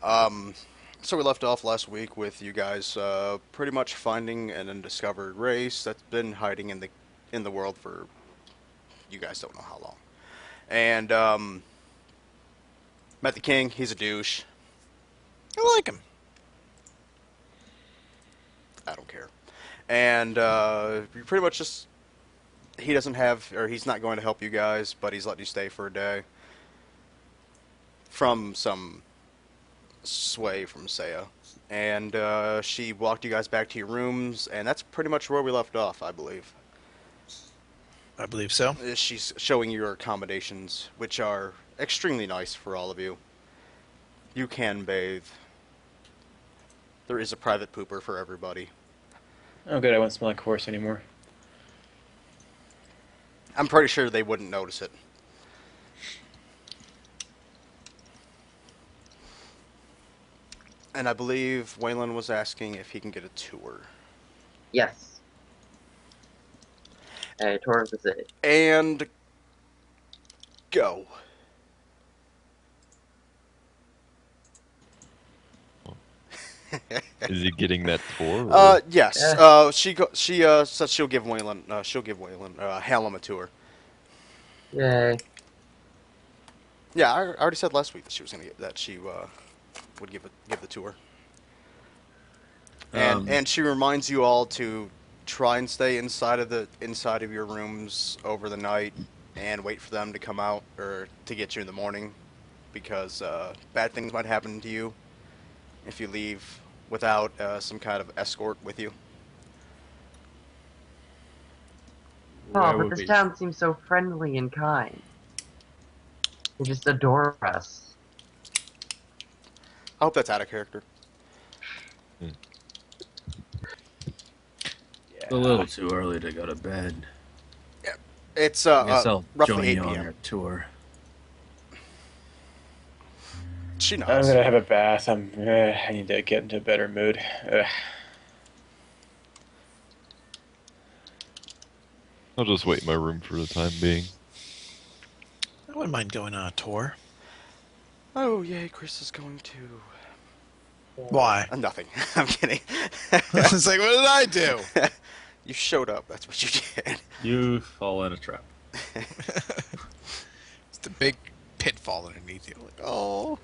So we left off last week with you guys pretty much finding an undiscovered race that's been hiding in the world for you guys don't know how long. And met the king. He's a douche. I like him. I don't care. And you pretty much just he doesn't have or he's not going to help you guys, but he's letting you stay for a day from some sway from Saya. And she walked you guys back to your rooms, and that's pretty much where we left off, I believe. I believe so. She's showing your accommodations, which are extremely nice for all of you. You can bathe. There is a private pooper for everybody. Oh, good. I won't smell like a horse anymore. I'm pretty sure they wouldn't notice it. And I believe Waylon was asking if he can get a tour. Yes. A tour of the city. And go. Is he getting that tour? Yes. Yeah. She says she'll give Waylon Hallam a tour. Yay. Yeah, I already said last week that she was gonna that she would give the tour. And she reminds you all to try and stay inside of your rooms over the night and wait for them to come out or to get you in the morning because bad things might happen to you if you leave without some kind of escort with you. Oh, but this town seems so friendly and kind. They just adore us. I hope that's out of character. It's a little too early to go to bed. It's I guess I'll roughly join 8 you on p.m. your tour. She I'm nods. gonna have a bath. I need to get into a better mood. I'll just wait in my room for the time being. I wouldn't mind going on a tour. Oh, yay, Chris is going to... Why? Nothing. I'm kidding. It's like, what did I do? You showed up. That's what you did. You fall in a trap. It's the big pitfall underneath you. Like, oh.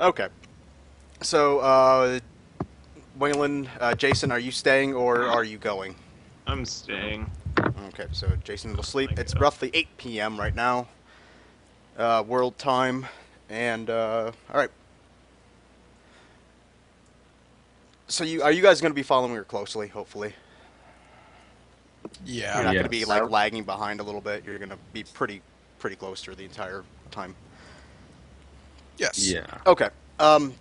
Okay. So, Waylon, Jason, are you staying or are you going? I'm staying. Okay, so Jason will sleep. Thank It's you. roughly 8 p.m. right now, world time, and all right. So are you guys going to be following her closely? Hopefully, you're Yeah. not going to be Yes. like lagging behind a little bit. You're going to be pretty close to her the entire time. Yes. Yeah. Okay.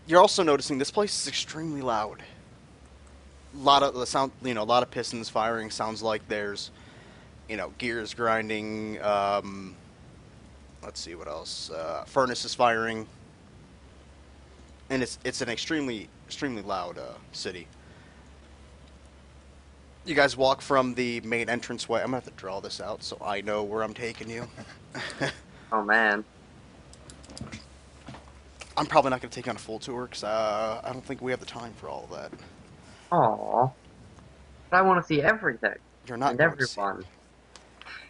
You're also noticing this place is extremely loud. A lot of the sound, a lot of pistons firing. Sounds like there's, gears grinding. Let's see what else. Furnace is firing, and it's an extremely loud city. You guys walk from the main entranceway. I'm gonna have to draw this out so I know where I'm taking you. Oh man. I'm probably not gonna take you on a full tour because I don't think we have the time for all of that. Aw. But I want to see everything. You're not And going to see. everyone. Do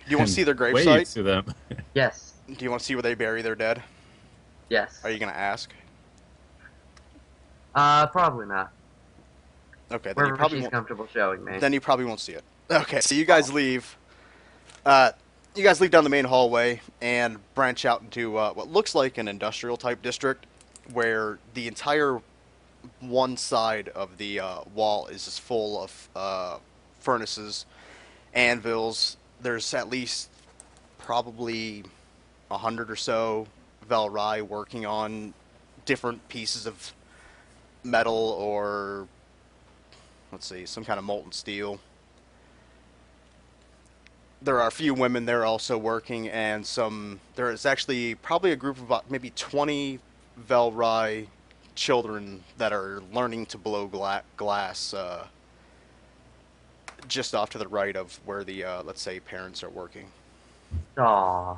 you want to see their Wave gravesite? to them. Yes. Do you want to see where they bury their dead? Yes. Are you gonna ask? Probably not. Okay, then you Wherever probably she's won't. comfortable showing me. Then you probably won't see it. Okay, so you guys leave. You guys leave down the main hallway and branch out into what looks like an industrial type district, where the entire one side of the wall is just full of furnaces, anvils. There's at least probably 100 or so Velrai working on different pieces of metal or let's see, some kind of molten steel. There are a few women there also working, and there is actually probably a group of about maybe 20 Velrai children that are learning to blow glass just off to the right of where the, let's say, parents are working. Aw.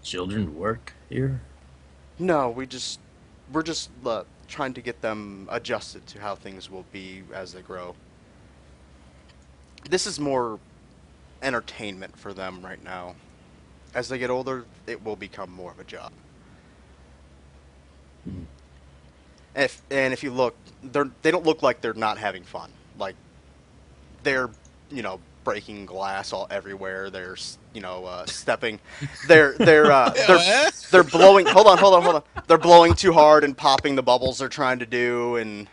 children work here? No, we're just trying to get them adjusted to how things will be as they grow. This is more entertainment for them right now. As they get older, it will become more of a job. Hmm. If you look, they don't look like they're not having fun. Like they're breaking glass all everywhere. They're stepping. They're What? they're blowing. Hold on. They're blowing too hard and popping the bubbles they're trying to do. And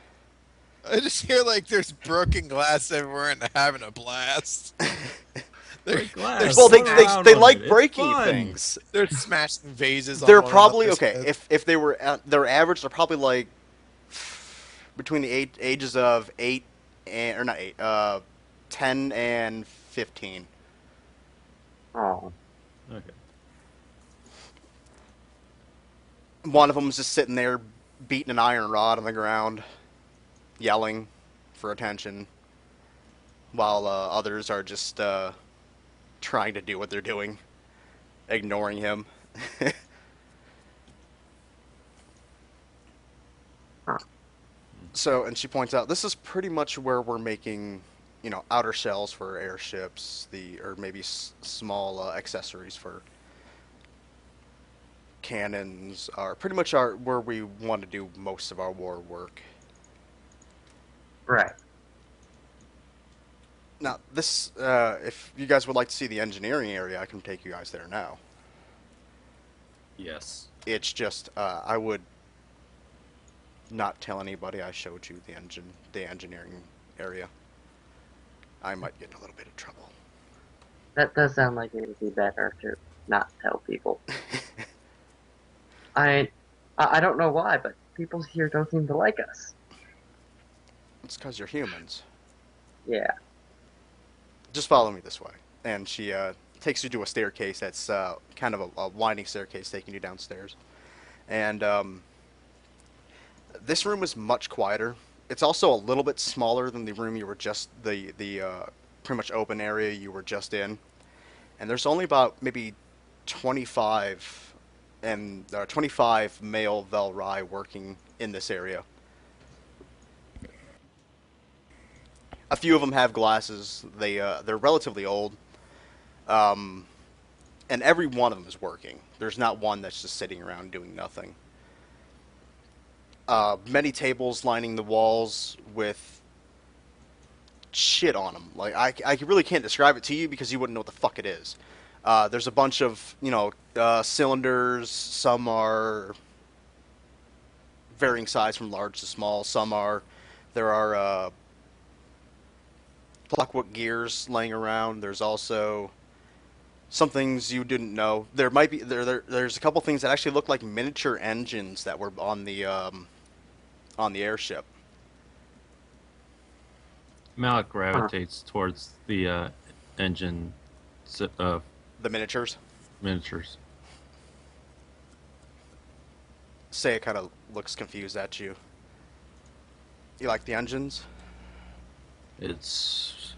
I just hear like there's broken glass everywhere and they're having a blast. They're, Break glass. they're, well, Slow down they on like it. It's breaking fun. things. they're smashing vases. They're on one probably another's okay. heads. If they were their average, they're probably like between the ages of 8 and or not 8, 10 and 15. Oh, Okay. One of them's just sitting there beating an iron rod on the ground, yelling for attention, while others are just trying to do what they're doing, ignoring him. Huh. So, and she points out, this is pretty much where we're making, outer shells for airships, or maybe small accessories for cannons, are pretty much where we want to do most of our war work. right. Now, this, if you guys would like to see the engineering area, I can take you guys there now. Yes. It's just, I would not tell anybody I showed you the engineering area. I might get in a little bit of trouble. That does sound like it would be better to not tell people. I don't know why, but people here don't seem to like us. It's because you're humans. Yeah. Just follow me this way. And she takes you to a staircase that's kind of a winding staircase taking you downstairs. And this room is much quieter. It's also a little bit smaller than the room you were just the pretty much open area you were just in. And there's only about maybe 25 male Velrai working in this area. A few of them have glasses. They're relatively old, and every one of them is working. There's not one that's just sitting around doing nothing. Many tables lining the walls with shit on them. Like I really can't describe it to you because you wouldn't know what the fuck it is. There's a bunch of cylinders. Some are varying size from large to small. There are clockwork gears laying around. There's also some things you didn't know. There might be there's a couple things that actually look like miniature engines that were on the airship. Malik gravitates towards the engine The miniatures. miniatures. Say kind of looks confused at you. You like the engines? It's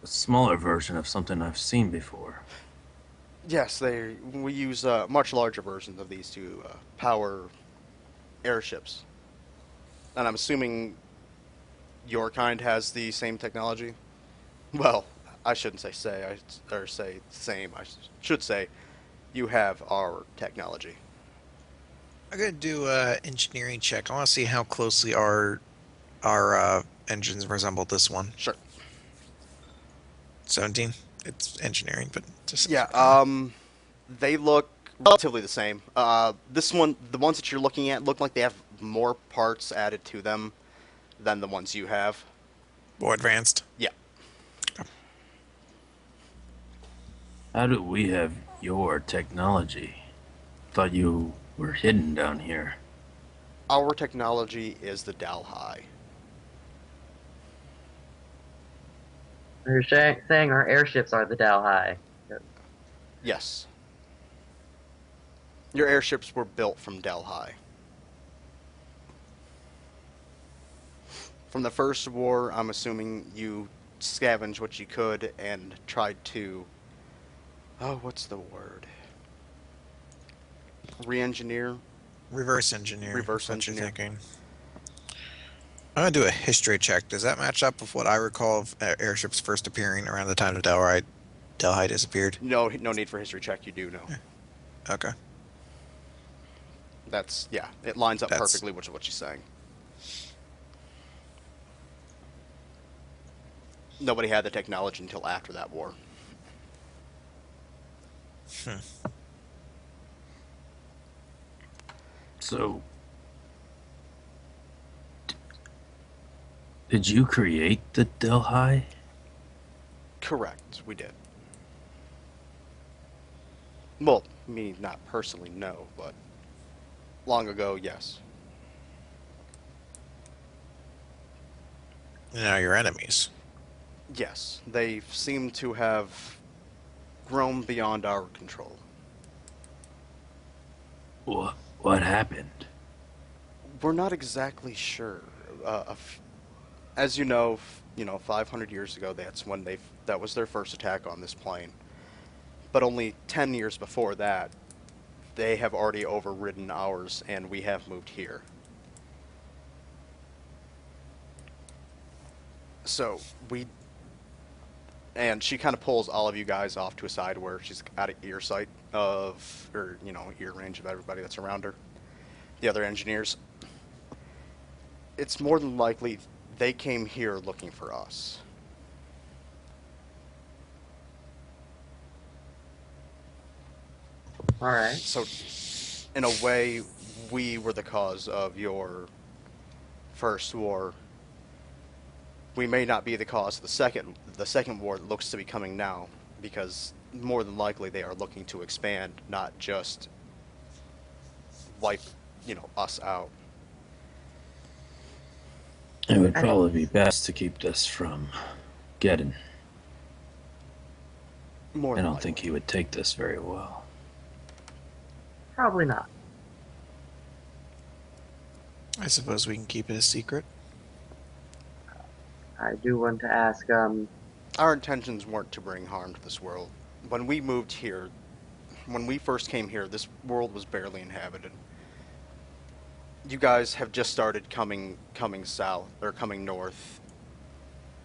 a smaller version of something I've seen before. Yes, we use much larger versions of these to power airships. And I'm assuming your kind has the same technology? Well, I shouldn't say say same. I should say you have our technology. I'm gonna do a engineering check. I want to see how closely our engines resemble this one. Sure. 17. It's engineering, but just Yeah, they look relatively the same. This one, the ones that you're looking at look like they have more parts added to them than the ones you have. more advanced. Yeah. How do we have your technology? Thought you were hidden down here. Our technology is the Dalhai. You're saying our airships are the Dalhai. Yes. Your airships were built from Delhi. From the first war, I'm assuming you scavenged what you could and tried to... Oh, what's the word? Re-engineer. Reverse engineer. Reverse Is what you're engineer. thinking. I'm gonna do a history check. Does that match up with what I recall of airships first appearing around the time the Delhi disappeared? No, no need for history check. You do know. Okay. That's yeah. It lines up That's- perfectly with what she's saying. Nobody had the technology until after that war. So, did you create the Delhi? Correct, we did. Well, me not personally, no, but long ago, yes. Now your enemies. Yes, they seem to have grown beyond our control. What happened? We're not exactly sure. As you know, 500 years ago, that was their first attack on this plane. But only 10 years before that, they have already overridden ours, and we have moved here. So and she kind of pulls all of you guys off to a side where she's out of ear sight of, or ear range of everybody that's around her. The other engineers. It's more than likely they came here looking for us. Alright. So, in a way, we were the cause of your first war. We may not be the cause of the second war that looks to be coming now, because more than likely they are looking to expand, not just wipe, us out. It would probably be best to keep this from Geddon. More I than don't likely. think he would take this very well. Probably not. I suppose we can keep it a secret. I do want to ask, Our intentions weren't to bring harm to this world. When we moved here, when we first came here, this world was barely inhabited. You guys have just started coming south or coming north.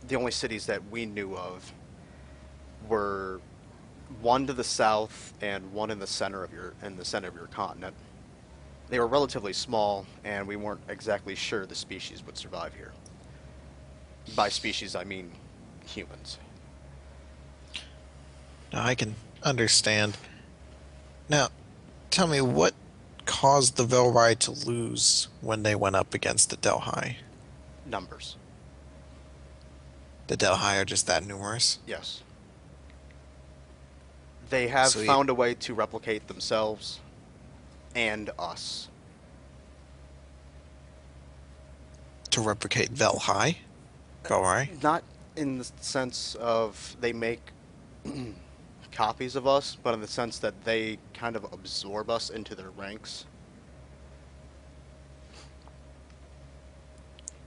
The only cities that we knew of were one to the south and one in the center of your continent. They were relatively small, and we weren't exactly sure the species would survive here. By species, I mean humans. Now I can understand. Now, tell me what caused the Velrai to lose when they went up against the Delhi? Numbers, The Delhi are just that numerous? yes. They have So found a way to replicate themselves and us. To replicate Velhai? Velrai? Not in the sense of they make copies of us, but in the sense that they kind of absorb us into their ranks.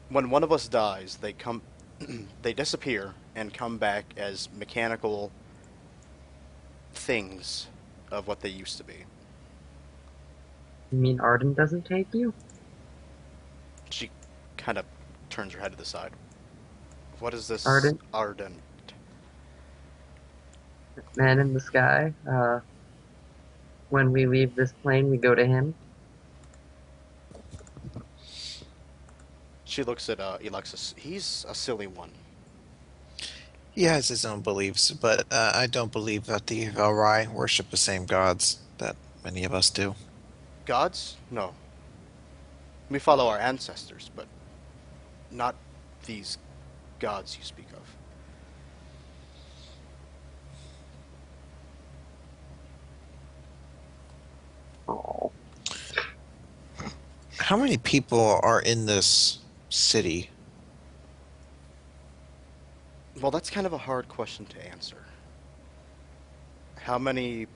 When one of us dies, they disappear and come back as mechanical things of what they used to be. you mean Arden doesn't take you? She kind of turns her head to the side. What is this? Arden? Arden. Man in the sky, when we leave this plane, we go to him. She looks at Alexis. He's a silly one. He has his own beliefs, but I don't believe that the Velrai worship the same gods that many of us do. Gods? No. We follow our ancestors, but not these gods you speak of. Oh, How many people are in this city? Well, that's kind of a hard question to answer. How many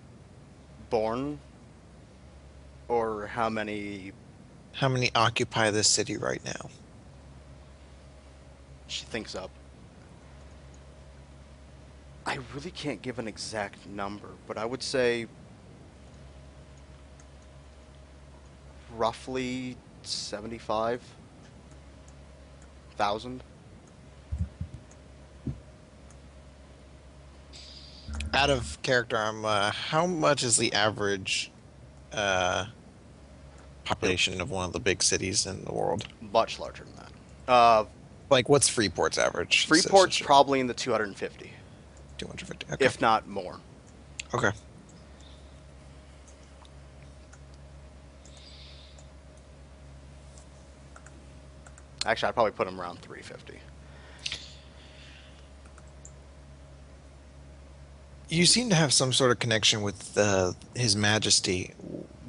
born? Or how many... How many occupy this city right now? She thinks up. I really can't give an exact number, but I would say roughly 75,000. Out of character, how much is the average uh, population of one of the big cities in the world? Much larger than that. Like, what's Freeport's average? Freeport's citizenship? probably in the 250, 250. Okay. if not more. Okay. Actually, I'd probably put him around 350. You seem to have some sort of connection with His Majesty.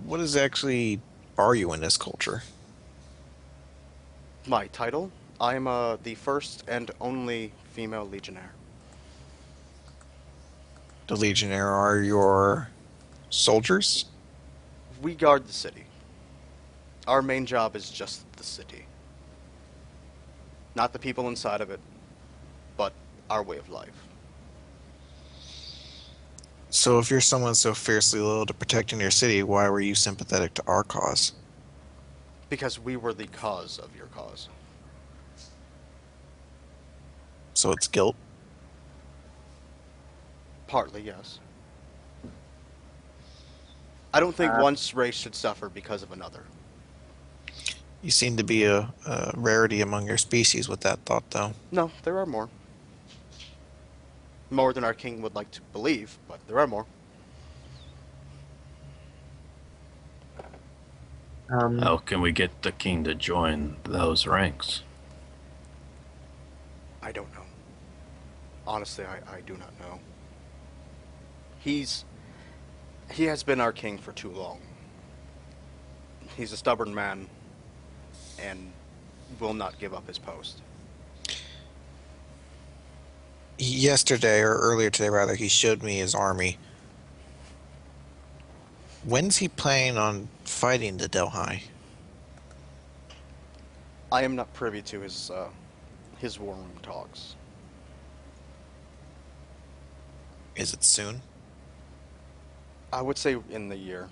What is actually are you in this culture? My title? I am the first and only female legionnaire. The Legionnaire are your soldiers? We guard the city. Our main job is just the city. Not the people inside of it, but our way of life. So if you're someone so fiercely loyal to protecting your city, why were you sympathetic to our cause? Because we were the cause of your cause. So it's guilt? Partly, yes. I don't think one race should suffer because of another. You seem to be a rarity among your species with that thought, though. No, there are more. More than our king would like to believe, but there are more. How can we get the king to join those ranks? I don't know. Honestly, I do not know. He has been our king for too long. He's a stubborn man and will not give up his post. Yesterday, or earlier today rather, he showed me his army. When's he planning on fighting the Delhi? I am not privy to his war room talks. Is it soon? I would say in the year.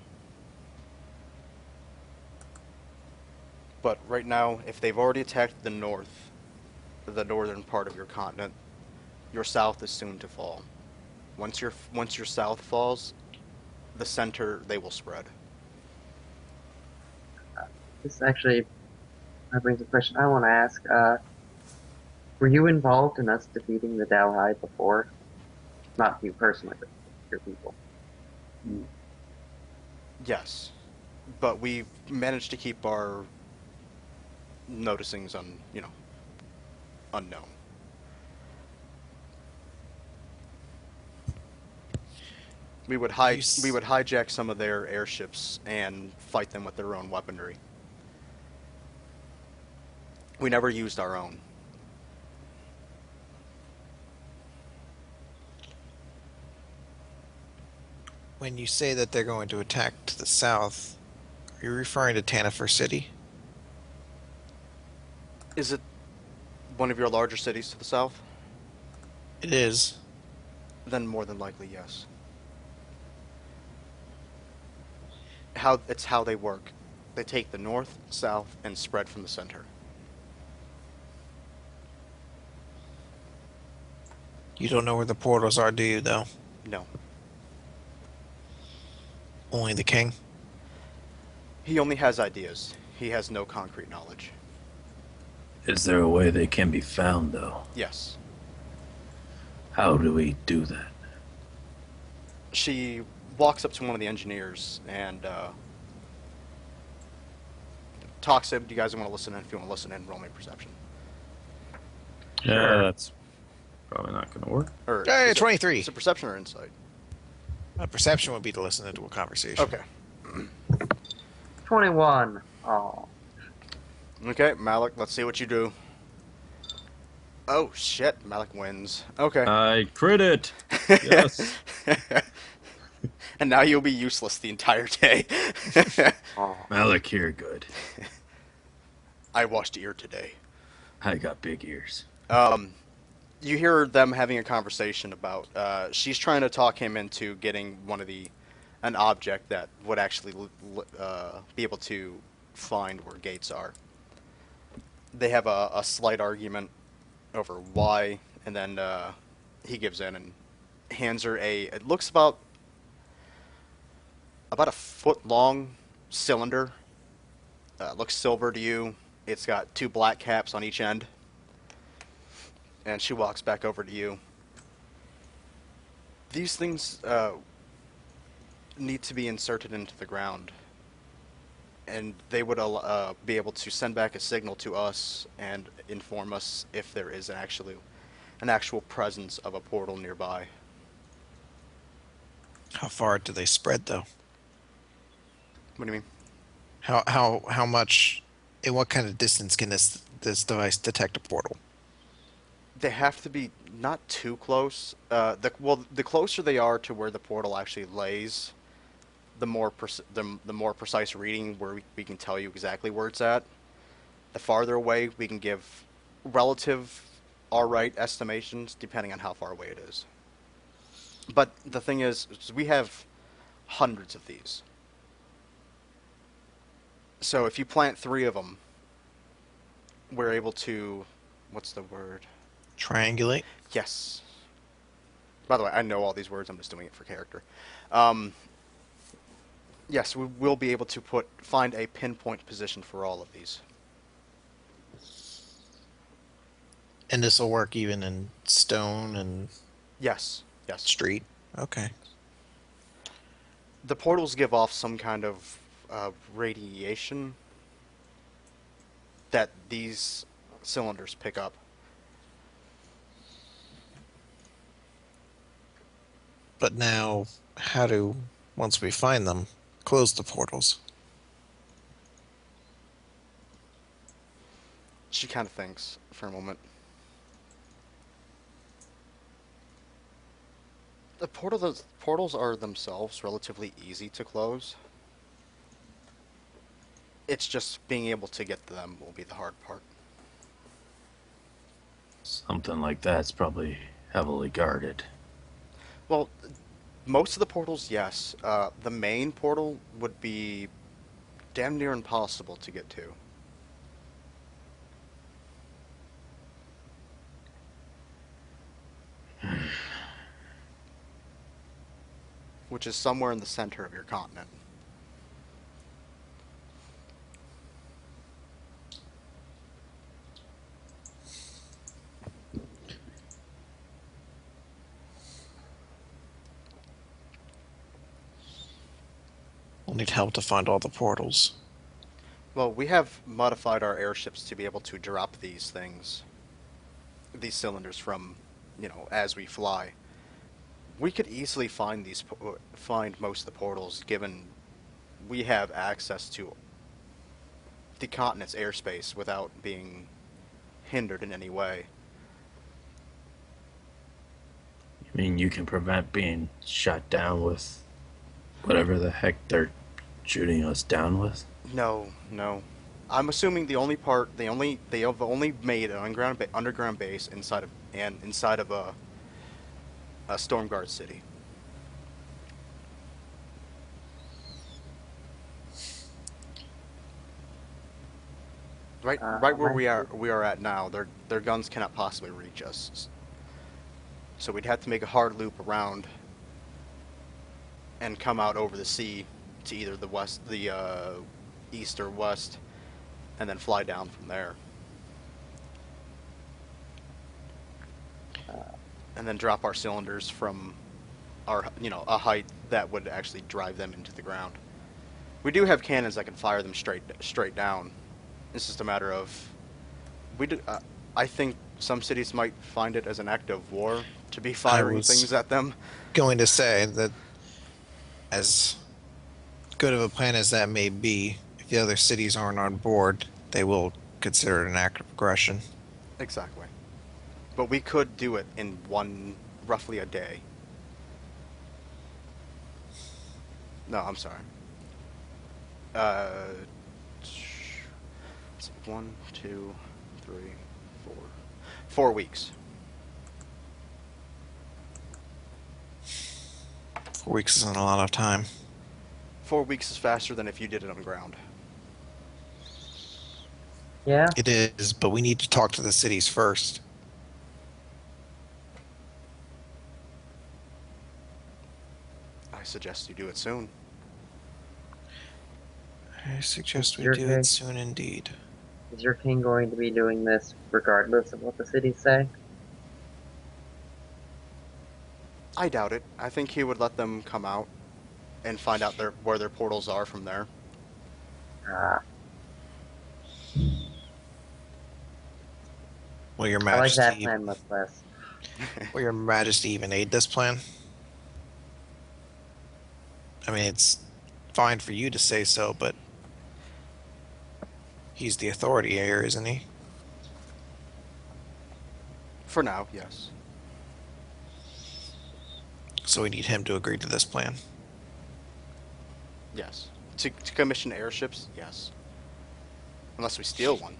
But right now, if they've already attacked the north, the northern part of your continent, your south is soon to fall. Once your south falls, the center they will spread. This actually brings a question I want to ask. Were you involved in us defeating the Dalhai before? Not you personally, but your people. Yes, but we managed to keep our noticings unknown. We would hijack some of their airships and fight them with their own weaponry. We never used our own. When you say that they're going to attack to the south, are you referring to Tanifer City? Is it one of your larger cities to the south? It is. Then more than likely, yes. It's how they work. They take the north, south, and spread from the center. You don't know where the portals are, do you, though? No. Only the king? He only has ideas. He has no concrete knowledge. Is there a way they can be found, though? Yes. How do we do that? She walks up to one of the engineers and talks to him. Do you guys want to listen in? If you want to listen in, roll me perception. Yeah, that's probably not going to work. Or Hey, is 23. Is it perception or insight? Perception would be to listen into a conversation. Okay. 21. Oh. Okay, Malik, let's see what you do. Oh, shit. Malik wins. Okay. I crit it! Yes. And now you'll be useless the entire day. Oh. Malik here, good. I watched Ear today. I got big ears. You hear them having a conversation about, she's trying to talk him into getting an object that would actually be able to find where gates are. They have a slight argument over why, and then he gives in and hands her it looks about a foot long cylinder. Looks silver to you. It's got two black caps on each end. And she walks back over to you. These things need to be inserted into the ground. And they would be able to send back a signal to us and inform us if there is an actual presence of a portal nearby. How far do they spread, though? What do you mean? How much? In what kind of distance can this device detect a portal? They have to be not too close. The closer they are to where the portal actually lays, the more precise reading where we can tell you exactly where it's at. The farther away, we can give relative alright estimations depending on how far away it is. But the thing is we have hundreds of these. So if you plant 3 of them, we're able to, what's the word? Triangulate? Yes. By the way, I know all these words. I'm just doing it for character. Yes, we will be able to find a pinpoint position for all of these. And this will work even in stone and Yes. Yes. street? Okay. The portals give off some kind of radiation that these cylinders pick up. But now, how do, once we find them, close the portals? She kind of thinks for a moment. The portals are themselves relatively easy to close. It's just being able to get to them will be the hard part. Something like that's probably heavily guarded. Well, most of the portals, yes. The main portal would be damn near impossible to get to. Which is somewhere in the center of your continent. We'll need help to find all the portals. Well, we have modified our airships to be able to drop these things, these cylinders from, as we fly. We could easily find most of the portals, given we have access to the continent's airspace without being hindered in any way. You mean you can prevent being shot down with whatever the heck they're shooting us down with? No. I'm assuming they have only made an underground base inside of a Stormguard city. Right where we are at now. Their guns cannot possibly reach us. So we'd have to make a hard loop around and come out over the sea to either the east or west, and then fly down from there. And then drop our cylinders from a height that would actually drive them into the ground. We do have cannons that can fire them straight down. It's just a matter of I think some cities might find it as an act of war to be firing things at them. Going to say that, as good of a plan as that may be, if the other cities aren't on board, they will consider it an act of aggression. Exactly. But we could do it in roughly a day. No, I'm sorry. It's 1, 2, 3, 4. 4 weeks. 4 weeks isn't a lot of time. 4 weeks is faster than if you did it on the ground. Yeah? It is, but we need to talk to the cities first. I suggest you do it soon. I suggest we Your do it case. soon indeed. Is your king going to be doing this regardless of what the cities say? I doubt it. I think he would let them come out and find out where their portals are from there. Ah, Will your I like that Majesty, plan much less. will your Majesty even aid this plan? I mean, it's fine for you to say so, but he's the authority here, isn't he? For now, yes. So we need him to agree to this plan. Yes. To commission airships, yes. Unless we steal one.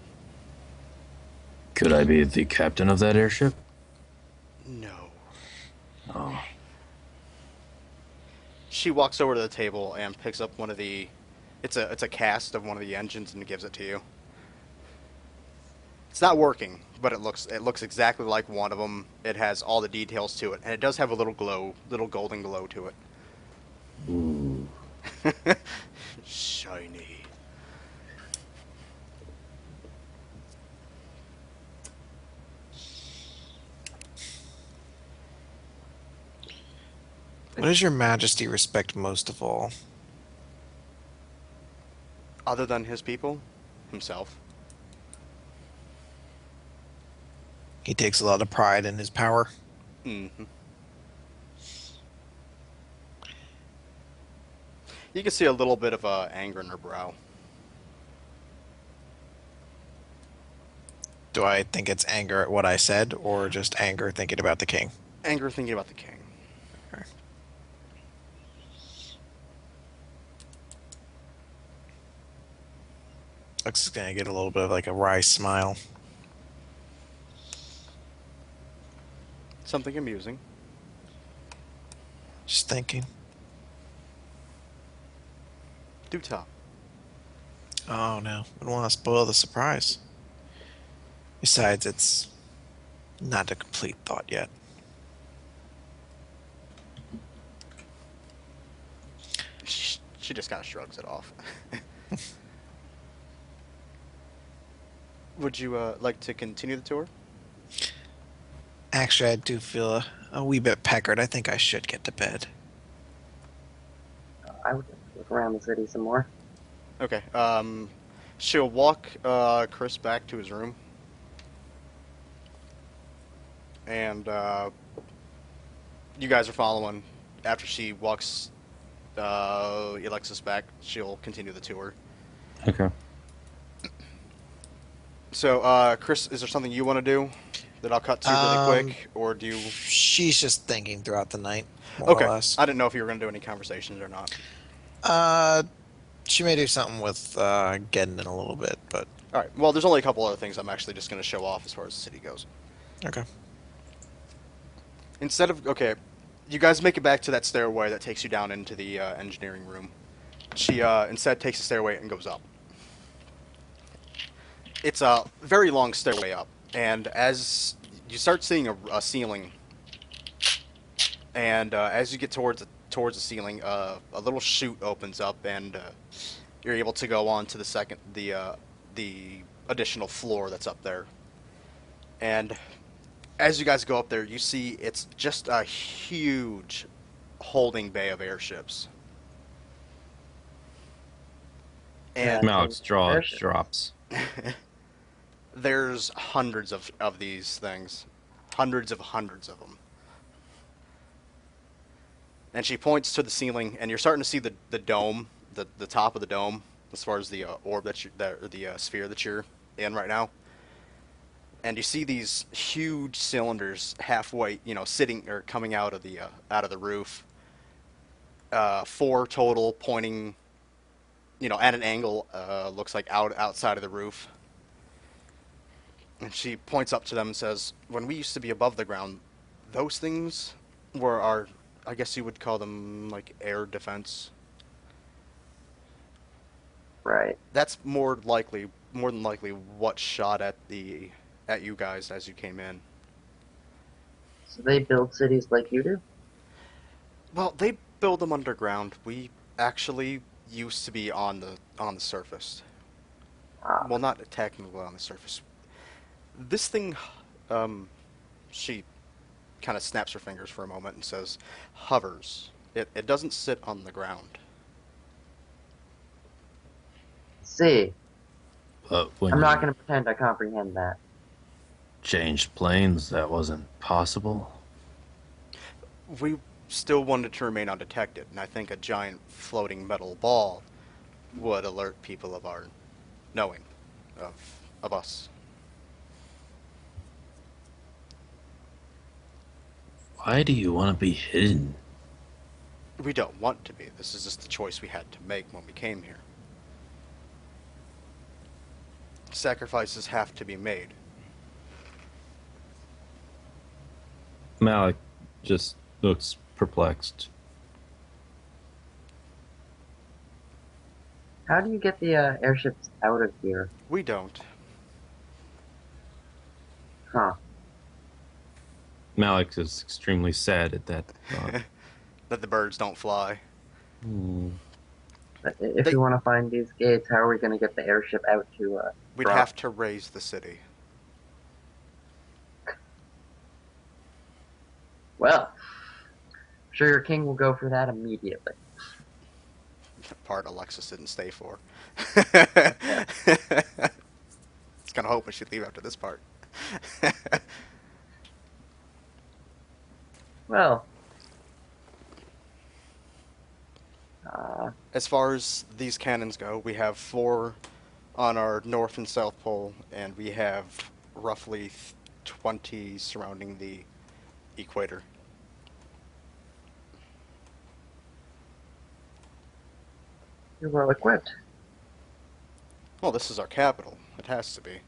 Could I be the captain of that airship? No. Oh. She walks over to the table and picks up one of the. It's a cast of one of the engines and gives it to you. It's not working, but it looks exactly like one of them. It has all the details to it, and it does have a little glow, little golden glow to it. Ooh. Shiny. What does your Majesty respect most of all? Other than his people, himself. He takes a lot of pride in his power. Mm-hmm. You can see a little bit of anger in her brow. Do I think it's anger at what I said, or just anger thinking about the king? Anger thinking about the king. Lux is gonna get a little bit of like a wry smile. Something amusing. Just thinking. Do tell. Oh no, we don't want to spoil the surprise. Besides, it's not a complete thought yet. She just kind of shrugs it off. Would you like to continue the tour? Actually, I do feel a wee bit peckered. I think I should get to bed. I would look around the city some more. Okay. She'll walk Chris back to his room, and you guys are following. After she walks Alexis back, she'll continue the tour. Okay. So, Chris, is there something you want to do that I'll cut to really quick, or do you? She's just thinking throughout the night, more Okay. or less. I didn't know if you were going to do any conversations or not. She may do something with getting in a little bit, but All right. Well, there's only a couple other things I'm actually just going to show off as far as the city goes. okay. Okay, you guys make it back to that stairway that takes you down into the engineering room. She instead takes the stairway and goes up. It's a very long stairway up, and as you start seeing a ceiling, and as you get towards the ceiling, a little chute opens up, and you're able to go on to the additional floor that's up there. And as you guys go up there, you see it's just a huge holding bay of airships. And Alex drops. there's hundreds of these things. Hundreds of them. And she points to the ceiling, and you're starting to see the dome, the top of the dome, as far as the orb the sphere that you're in right now. And you see these huge cylinders halfway, sitting or coming out of the roof. 4 total, pointing, at an angle, looks like outside of the roof. And she points up to them and says, "When we used to be above the ground, those things were our, I guess you would call them like air defense. Right. That's more likely more than likely what shot at you guys as you came in. So they build cities like you do? Well, they build them underground. We actually used to be on the surface. Ah, Well, not technically on the surface. This thing, she kind of snaps her fingers for a moment and says, hovers. It doesn't sit on the ground. see. But when I'm not you going to pretend I comprehend that. changed planes, that wasn't possible. We still wanted to remain undetected, and I think a giant floating metal ball would alert people of our knowing of us. Why do you want to be hidden? We don't want to be. This is just the choice we had to make when we came here. Sacrifices have to be made. Malik just looks perplexed. How do you get the airships out of here? We don't. Huh. Malik is extremely sad at that thought. That the birds don't fly. But if They- we want to find these gates, how are we going to get the airship out to, We'd drop? have to raise the city. Well, I'm sure your king will go for that immediately. Part Alexis didn't stay for. It's kind of hoping she'd leave after this part. Well, As far as these cannons go, we have 4 on our north and south pole, and we have roughly 20 surrounding the equator. you're well equipped. Well, this is our capital. It has to be.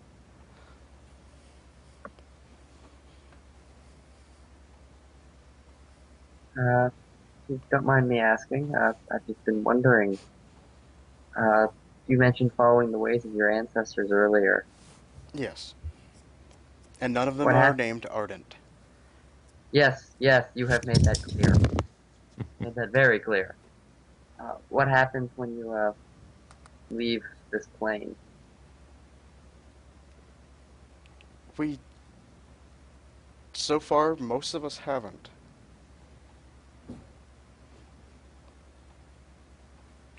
If you don't mind me asking, I've just been wondering. You mentioned following the ways of your ancestors earlier. Yes. And none of them What are hap- named Ardent. Yes, you have made that clear. Made that very clear. What happens when you leave this plane? So far, most of us haven't.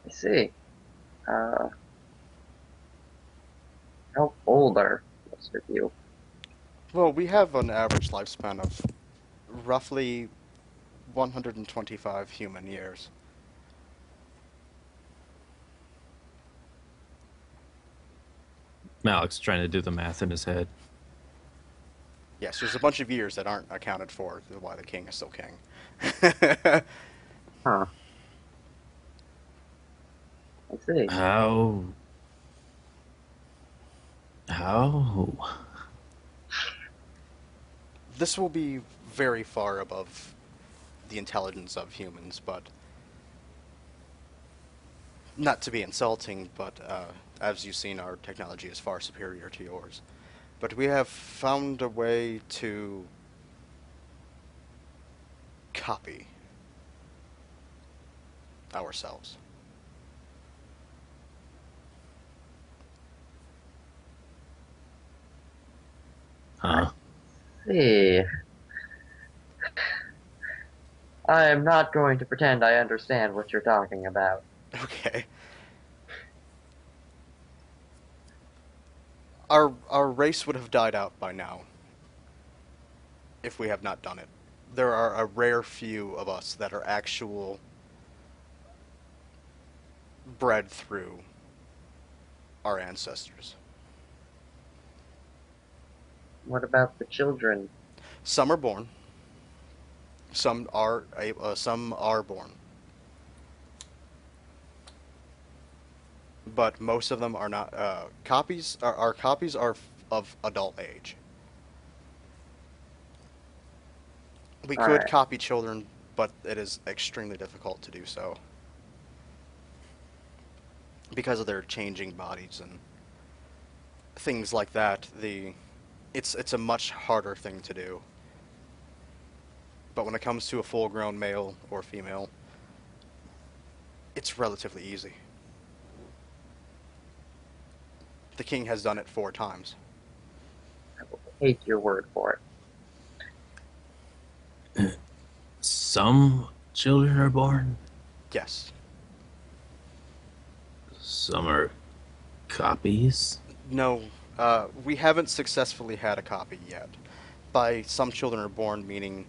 I see. How old are most of you? Well, we have an average lifespan of roughly 125 human years. Malik's trying to do the math in his head. Yes, there's a bunch of years that aren't accounted for why the king is still king. Huh. I see. How? This will be very far above the intelligence of humans, but not to be insulting, but as you've seen, our technology is far superior to yours. But we have found a way to copy ourselves. Huh? See. I am not going to pretend I understand what you're talking about. Okay. Our race would have died out by now if we have not done it. There are a rare few of us that are actual bred through our ancestors. What about the children? Some are born. Some are born. But most of them are not. Copies. Our copies are of adult age. We could Alright. copy children, but it is extremely difficult to do so because of their changing bodies and things like that, it's a much harder thing to do. But when it comes to a full-grown male or female, it's relatively easy. The king has done it 4 times. I will take your word for it. Some children are born, Yes. some are copies. No, we haven't successfully had a copy yet. By some children are born, meaning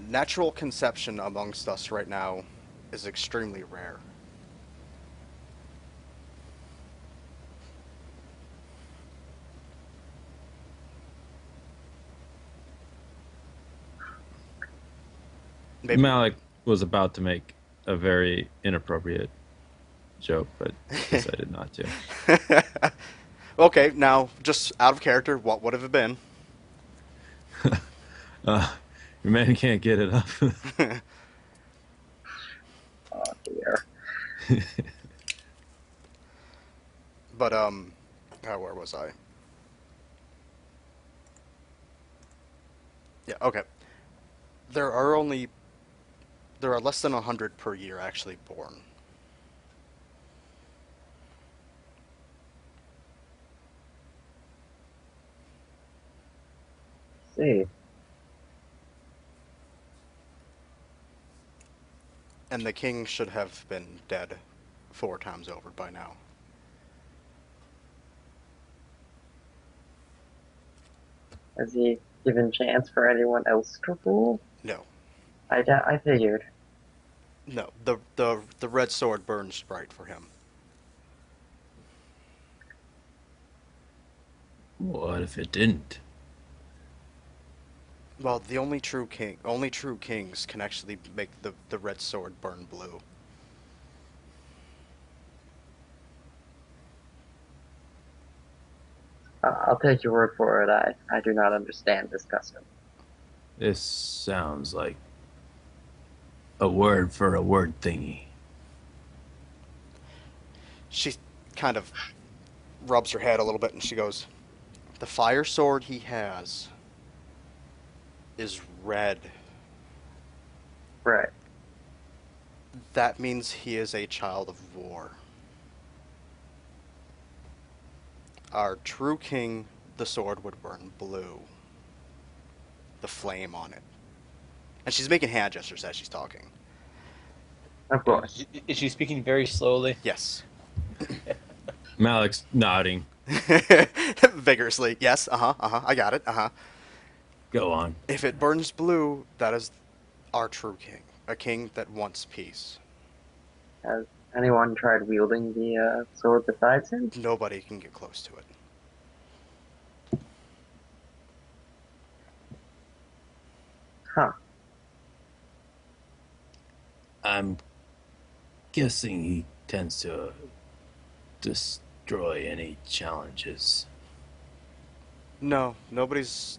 natural conception amongst us right now is extremely rare. Maybe. Malik was about to make a very inappropriate joke, but decided not to. Okay, now, just out of character, what would have it been? Your man can't get it up. Oh dear. But, where was I? Yeah, okay. There are less than 100 per year actually born. See, And the king should have been dead 4 times over by now. has he given chance for anyone else to rule? No. I figured. No. The red sword burns bright for him. What if it didn't? Well, the only true kings can actually make the red sword burn blue. I'll take your word for it. I do not understand this custom. This sounds like a word for a word thingy. She kind of rubs her head a little bit and she goes, "The fire sword he has is red. Right. That means he is a child of war. Our true king, the sword would burn blue. The flame on it." And she's making hand gestures as she's talking. Of course. Is she speaking very slowly? Yes. Malik's nodding. Vigorously. Yes, I got it, Go on. If it burns blue, that is our true king. A king that wants peace. Has anyone tried wielding the sword besides him? Nobody can get close to it. Huh. I'm guessing he tends to destroy any challenges. No, nobody's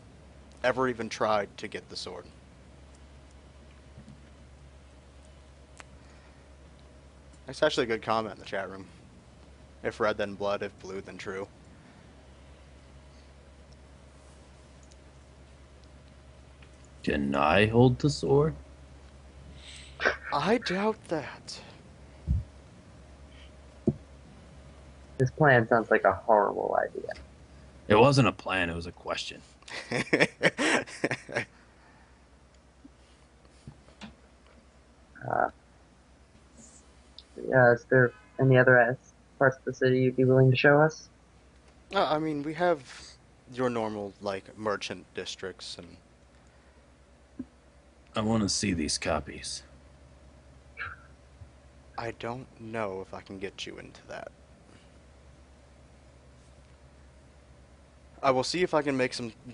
ever even tried to get the sword. That's actually a good comment in the chat room. If red, then blood. If blue, then true. Can I hold the sword? I doubt that. This plan sounds like a horrible idea. It wasn't a plan, it was a question. Uh, yeah, is there any other parts of the city you'd be willing to show us? I mean, we have your normal, like, merchant districts and... I want to see these copies. I don't know if I can get you into that. I will see if I can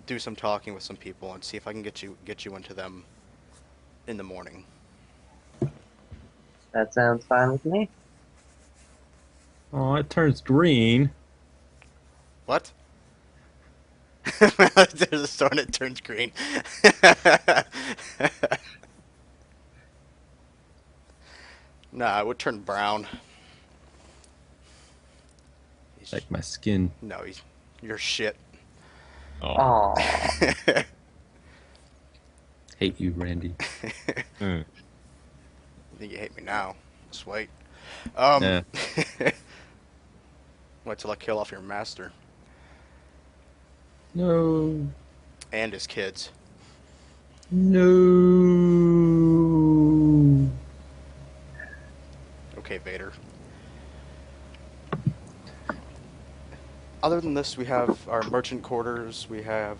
do some talking with some people and see if I can get you into them in the morning. That sounds fine with me. Oh, it turns green. What? There's a sword that turns green. Nah, it would turn brown. Like my skin. No, you're shit. Oh. Aw. Hate you, Randy. Eh. Think you hate me now? Just wait. Yeah. Wait till I kill off your master No. and his kids. No. Okay, Vader. Other than this, we have our merchant quarters. We have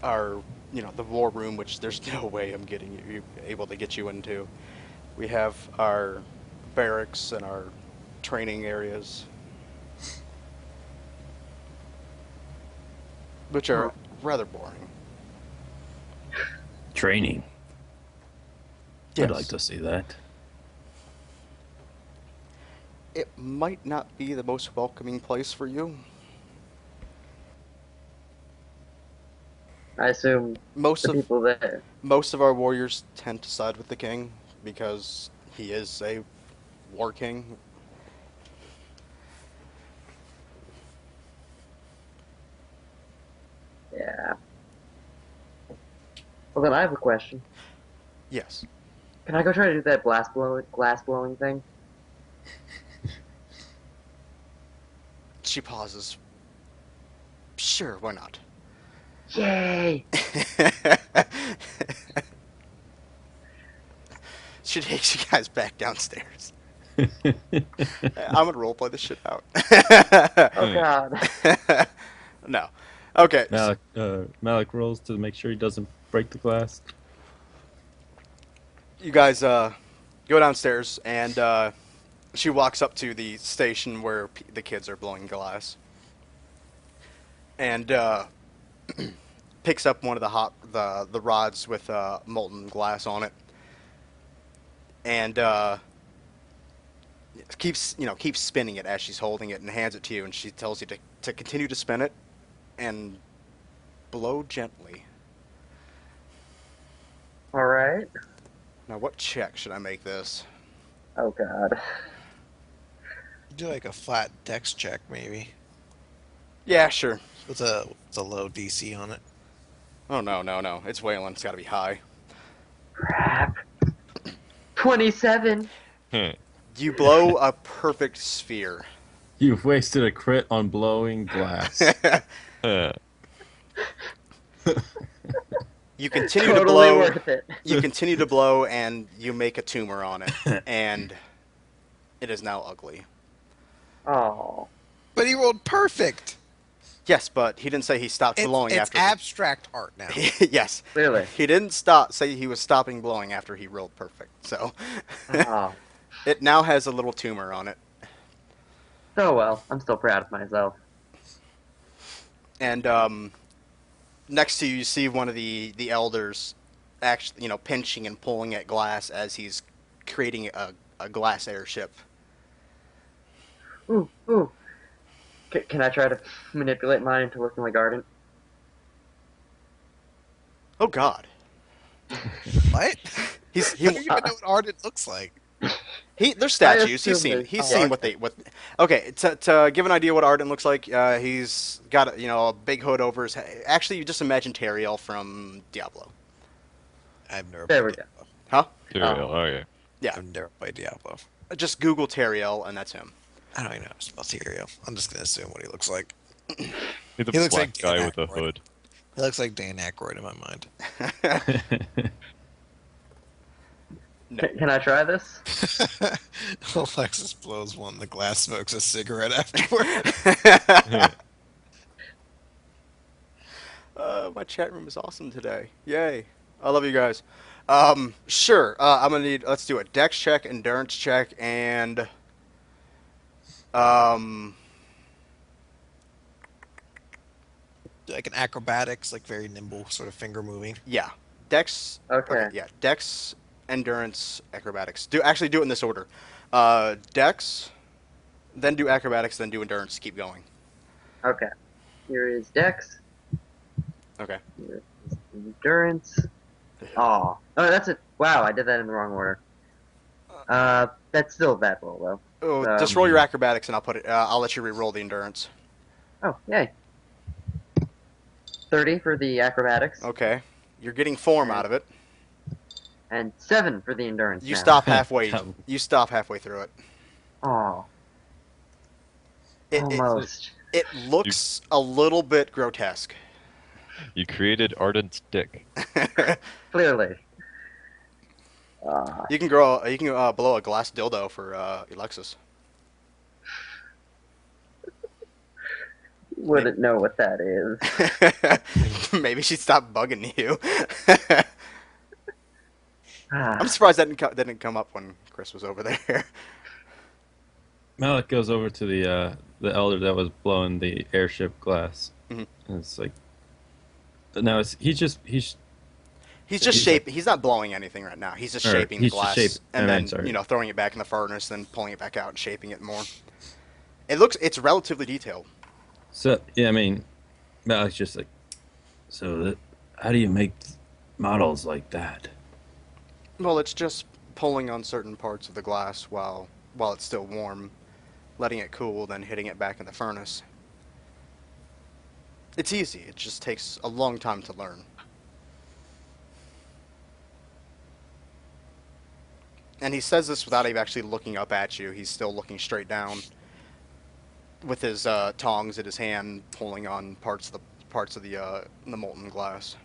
our, the war room, which there's no way I'm getting you able to get you into. We have our barracks and our training areas, which are rather boring. Training. Yes. I'd like to see that. It might not be the most welcoming place for you. I assume Most the of people there. most of our warriors tend to side with the king because he is a war king. Yeah. Well, then I have a question. Yes. Can I go try to do that glass blowing thing? She pauses. Sure, why not? Yay! She takes you guys back downstairs. I'm gonna roleplay this shit out. Oh god. No. Okay. Malik rolls to make sure he doesn't break the glass. You guys go downstairs, and she walks up to the station where the kids are blowing glass, and picks up one of the rods with molten glass on it, and keeps spinning it as she's holding it, and hands it to you, and she tells you to continue to spin it and blow gently. Alright. Now, what check should I make this? Oh god. Do like a flat dex check, maybe, Yeah, sure. with a low DC on it. Oh, no. It's Waylon. It's got to be high. Crap. 27. Heh. You blow a perfect sphere. You've wasted a crit on blowing glass. Heh. You continue to Totally blow. worth it. You continue to blow, and you make a tumor on it, and it is now ugly. Oh. But he rolled perfect. Yes, but he didn't say he stopped blowing It's after. abstract art now. Yes, Clearly. he didn't say he was stopping blowing after he rolled perfect. So Oh. it now has a little tumor on it, So well. I'm still proud of myself. and next to you, you see one of the elders, actually, pinching and pulling at glass as he's creating a glass airship. Ooh, ooh. Can I try to manipulate mine into looking like Ardent? Oh God, What? he I don't even know what Ardent looks like. they're statues. assume He's they- seen what they what. Okay, to give an idea what Arden looks like, he's got a big hood over his head. Actually, you just imagine Teriel from Diablo. I've never There played we go. Diablo. Huh? Teriel, okay. Yeah. I've never played Diablo. Just Google Teriel, and that's him. I don't even know how to spell Tyrael. I'm just gonna assume what he looks like. He's a He looks black like guy Dan with a Aykroyd. hood. He looks like Dan Aykroyd in my mind. No. Can I try this? Alexis blows one. The glass smokes a cigarette afterward. My chat room is awesome today. Yay. I love you guys. Sure. I'm gonna need. Let's do a dex check, endurance check, and Like an acrobatics, like very nimble, sort of finger moving. yeah, dex. Okay. Yeah, dex, endurance, acrobatics. Do it in this order. Dex, then do acrobatics, then do endurance. Keep going. Okay. Here is Dex. Okay. Here is Endurance. Oh, that's it. Wow, I did that in the wrong order. That's still a bad roll Oh, though. just roll your acrobatics, and I'll put it. I'll let you re-roll the endurance. Oh, yay. 30 for the acrobatics, Okay, you're getting form Okay. out of it. and 7 for the endurance You now. stop halfway. That- You stop halfway through it. Oh, It almost. it looks a little bit grotesque. You created Ardent's dick. Clearly. You can grow. You can blow a glass dildo for Alexis. Wouldn't know what that is. Maybe she stopped bugging you. Ah, I'm surprised that didn't come up when Chris was over there. Malik goes over to the elder that was blowing the airship glass, Mhm. and it's like, no, he's He's just He's shaping. He's not blowing anything right now. He's just Or shaping the he's just glass shape- I and meant, then sorry. throwing it back in the furnace, then pulling it back out and shaping it more. It's relatively detailed. so yeah. I mean, Malik's just like, so that, how do you make models like that? Well, it's just pulling on certain parts of the glass while it's still warm, letting it cool, then hitting it back in the furnace. It's easy. It just takes a long time to learn. And he says this without even actually looking up at you. He's still looking straight down with his tongs in his hand, pulling on parts of the molten glass.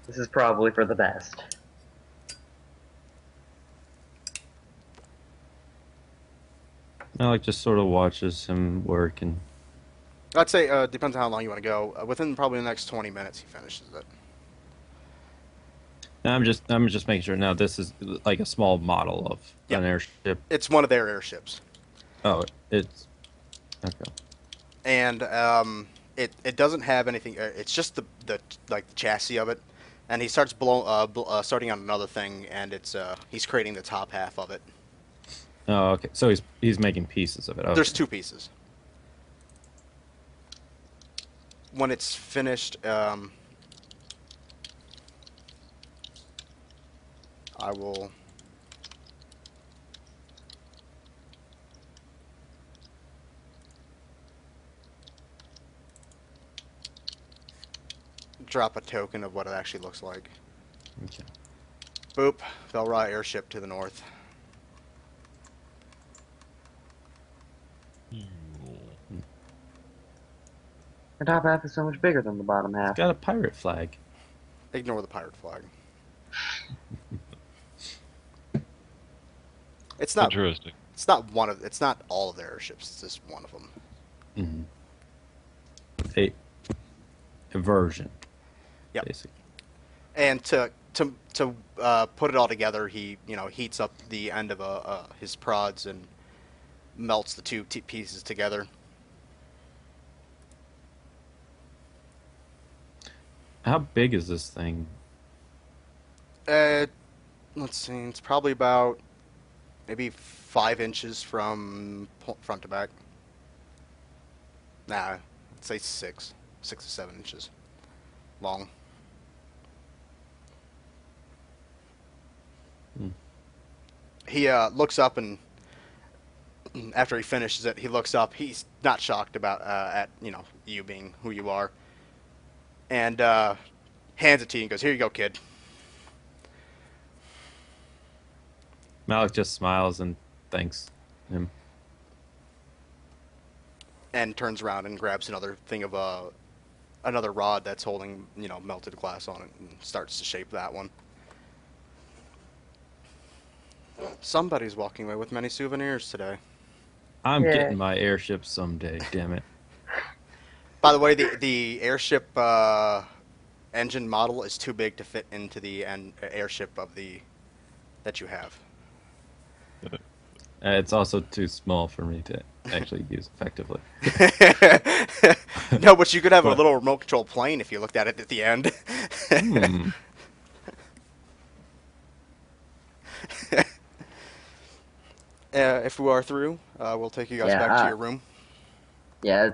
this is probably for the best. Malik just sort of watches him work, and I'd say depends on how long you want to go. Within probably the next 20 minutes, he finishes it. now I'm just making sure. Now this is like a small model of Yep. an airship. It's one of their airships, Oh, it's okay. and it doesn't have anything. It's just the like the chassis of it, and he starts starting on another thing, and he's creating the top half of it. Oh, okay. So he's making pieces of it. Okay. There's two pieces. When it's finished, I will. Drop a token of what it actually looks like. Okay. Boop. Velra airship to the north. The top half is so much bigger than the bottom half. Got a pirate flag. Ignore the pirate flag. It's not. Interesting. It's not one of. It's not all of their airships. It's just one of them. Mm-hmm. A version. Yep. Basically. And to put it all together, he heats up the end of his prods and melts the two pieces together. How big is this thing? Let's see. It's probably about maybe 5 inches from front to back. Nah, I'd say 6 to 7 inches long. Hmm. He looks up, and after he finishes it, he looks up. He's not shocked about at you being who you are, and hands it to you and goes, "Here you go, kid." Malik just smiles and thanks him. And turns around and grabs another thing of another rod that's holding melted glass on it and starts to shape that one. Somebody's walking away with many souvenirs today. I'm Yeah. getting my airship someday. Damn it. By the way, the airship engine model is too big to fit into the airship that you have. It's also too small for me to actually use effectively. No, but you could have a What? little remote control plane if you looked at it at the end. Hmm. If we are through, we'll take you guys Yeah, back to your room. Yeah,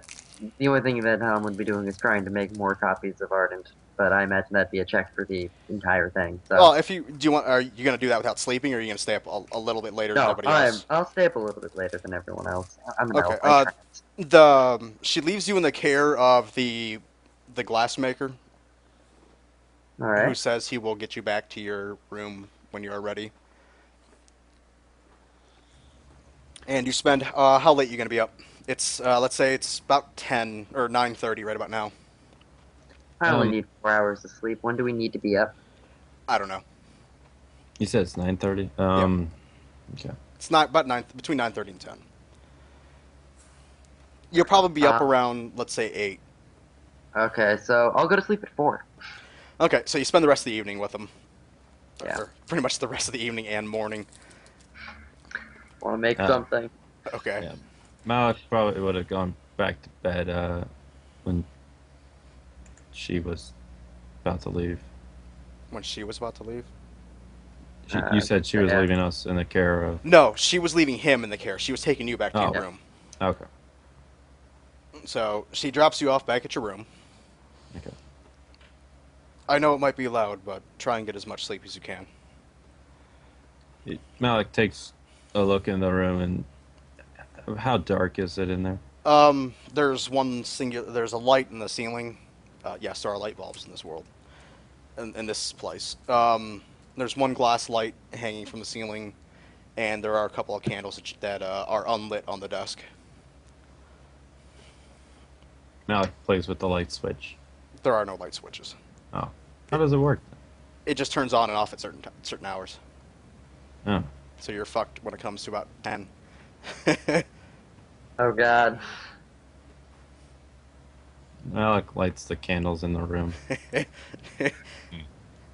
the only thing that Helm would be doing is trying to make more copies of Ardent. but I imagine that'd be a check for the entire thing. So Well, if you do, you want, are you gonna do that without sleeping, or are you gonna stay up a little bit later than no, everybody else? I'll stay up a little bit later than everyone else. I'm an Okay. elf. I trans. She leaves you in the care of the glassmaker, All who right. says he will get you back to your room when you are ready. And you spend how late are you gonna be up? It's let's say it's about 10 or 9:30 right about now. I only Um, need 4 hours of sleep. When do we need to be up? I don't know. You said it's 9:30. Okay. It's not about between 9:30 and 10. You'll probably be up Uh, around, let's say, 8. Okay, so I'll go to sleep at 4. Okay, so you spend the rest of the evening with them. Yeah. Or pretty much the rest of the evening and morning. Want to make Uh, something? Okay. Yeah. Malik probably would have gone back to bed when she was about to leave. When she was about to leave? You said she was yeah. leaving us in the care of. No, she was leaving him in the care. She was taking you back to Oh. your room. Okay. So she drops you off back at your room. Okay. I know it might be loud, but try and get as much sleep as you can. Malik takes a look in the room, and how dark is it in there? There's there's a light in the ceiling. Yes, there are light bulbs in this world, in this place. There's one glass light hanging from the ceiling, and there are a couple of candles that are unlit on the desk. Malik plays with the light switch. There are no light switches. Oh. How does it work? It just turns on and off at certain hours. Oh. So you're fucked when it comes to about 10. Oh God. Malik lights the candles in the room.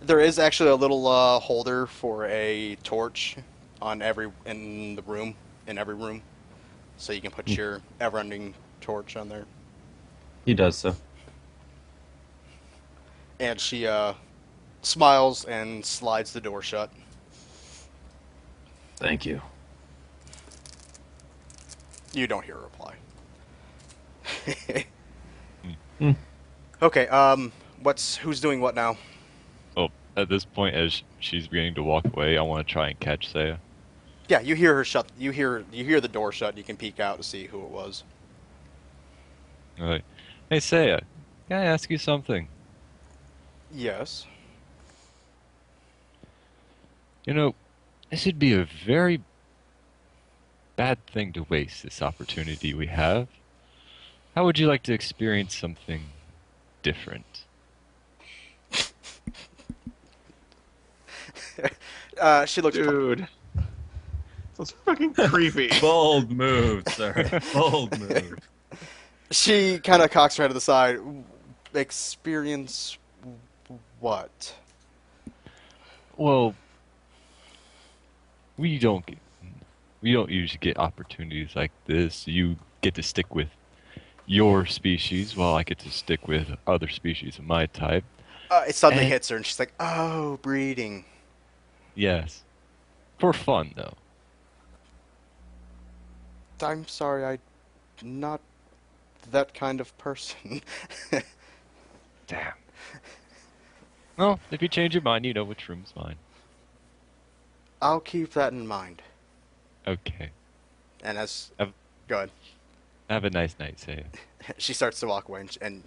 There is actually a little holder for a torch in every room, so you can put your ever-ending torch on there. He does so. And she smiles and slides the door shut. Thank you. You don't hear a reply. Hmm. Okay. Who's doing what now? Well, at this point, as she's beginning to walk away, I want to try and catch Saya. Yeah, you hear her shut. You hear the door shut. You can peek out to see who it was. I'm like, hey Saya, can I ask you something? Yes. You know, this would be a very bad thing to waste this opportunity we have. How would you like to experience something different? She looks. Dude. That's fucking creepy. Bold move, sir. Bold move. She kind of cocks her head to the side. Experience what? Well, we don't usually get opportunities like this. You get to stick with your species, while I get to stick with other species of my type. It suddenly And- hits her, and she's like, "Oh, breeding." Yes, for fun though. I'm sorry, I'm not that kind of person. Damn. Well, if you change your mind, you know which room's mine. I'll keep that in mind. Okay. And as Have- go ahead. Have a nice night, Saya. She starts to walk away, and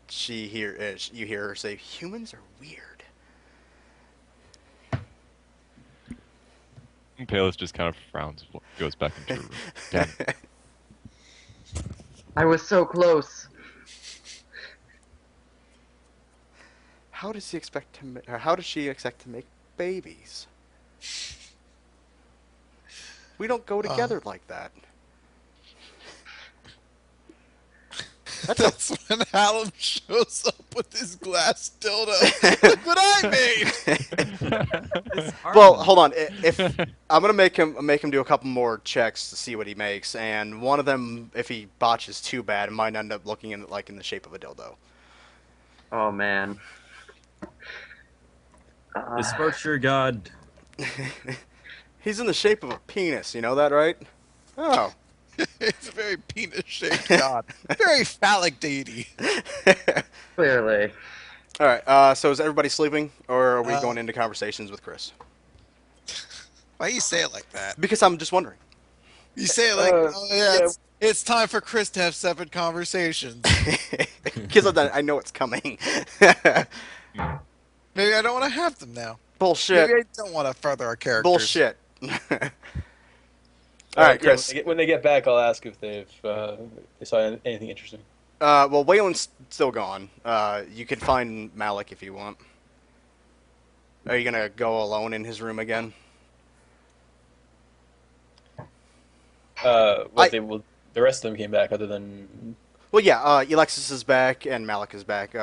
you hear her say, "Humans are weird." And Palis just kind of frowns, goes back into her room. Damn it. I was so close. How does he expect to? Or how does she expect to make babies? We don't go together like that. That's when Hallam shows up with his glass dildo. Look what I made! Well, hold on. If I'm gonna make him do a couple more checks to see what he makes, and one of them, if he botches too bad, it might end up looking in the shape of a dildo. Oh man. The Scorcher God. He's in the shape of a penis. You know that, right? Oh. It's a very penis-shaped god. Very phallic deity. Clearly. All right. So is everybody sleeping, or are we Uh, going into conversations with Chris? Why you say it like that? Because I'm just wondering. You say it like, oh yeah, yeah. it's time for Chris to have separate conversations. Because I know it's coming. Maybe I don't want to have them now. Bullshit. Maybe I don't want to further our characters. Bullshit. All All right, yeah, Chris. when they get back, I'll ask if they saw anything interesting. Well, Waylon's still gone. You could find Malik if you want. Are you gonna go alone in his room again? The rest of them came back, other than Well, yeah. Alexis is back and Malik is back.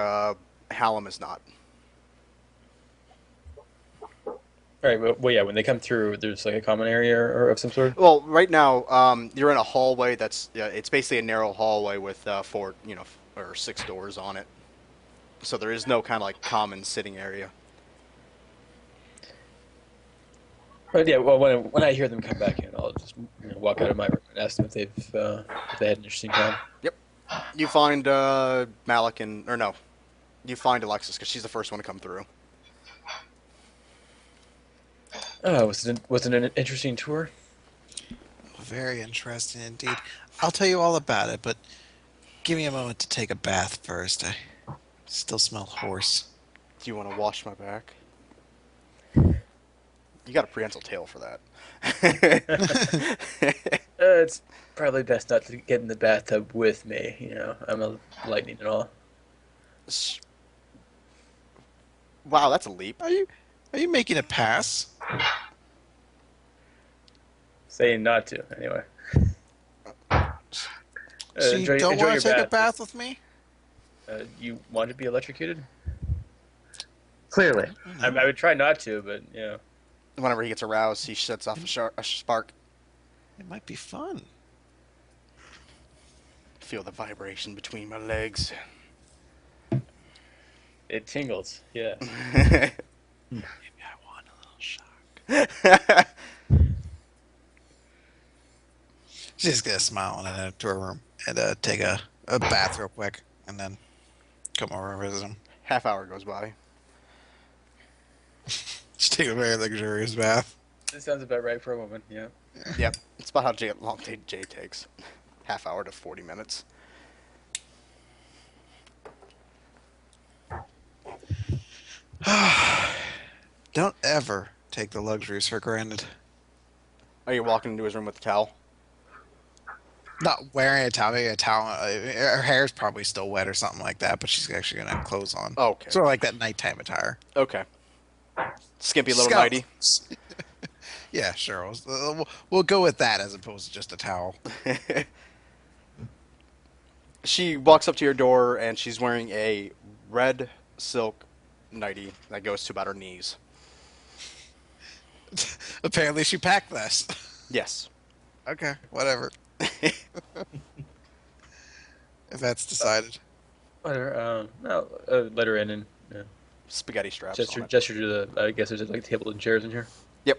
Hallam is not. all right. Well, yeah, when they come through, there's like a common area or of some sort. Well, right now, you're in a hallway that's it's basically a narrow hallway with four, or six doors on it. So there is no kind of like common sitting area. But yeah, well, when I hear them come back in, I'll just walk out of my room and ask them if if they had an interesting time. You find Malik or no, you find Alexis because she's the first one to come through. Oh, was it an interesting tour? Very interesting indeed. I'll tell you all about it, but give me a moment to take a bath first. I still smell horse. Do you want to wash my back? You got a prehensile tail for that. It's probably best not to get in the bathtub with me. I'm a lightning and all. Wow, that's a leap. Are you making a pass? Saying not to, anyway. So you don't enjoy want your to take a bath with me? You want to be electrocuted? Clearly. I would try not to, but Whenever he gets aroused, he sets off a spark. It might be fun. Feel the vibration between my legs. it tingles. Yeah. Maybe I want a little shock. She's just gonna smile and then to her room and take a bath real quick and then come over and visit him. Half hour goes by. Just take a very luxurious bath. That sounds about right for a woman. Yeah. Yep, it's about how long Jay takes. Half hour to 40 minutes. Don't ever take the luxuries for granted. Are you walking into his room with a towel? Not wearing a towel, maybe a towel. Her hair's probably still wet or something like that, but she's actually gonna have clothes on. Okay. Sort of like that nighttime attire. Okay. Skimpy little She's got- nightie. Yeah, sure. We'll go with that as opposed to just a towel. She walks up to your door and she's wearing a red silk nightie that goes to about her knees. Apparently, she packed this. Yes. Okay, whatever. If that's decided. Let her, let her in and Spaghetti straps gesture on it. gesture to the. I guess there's like table and chairs in here. Yep.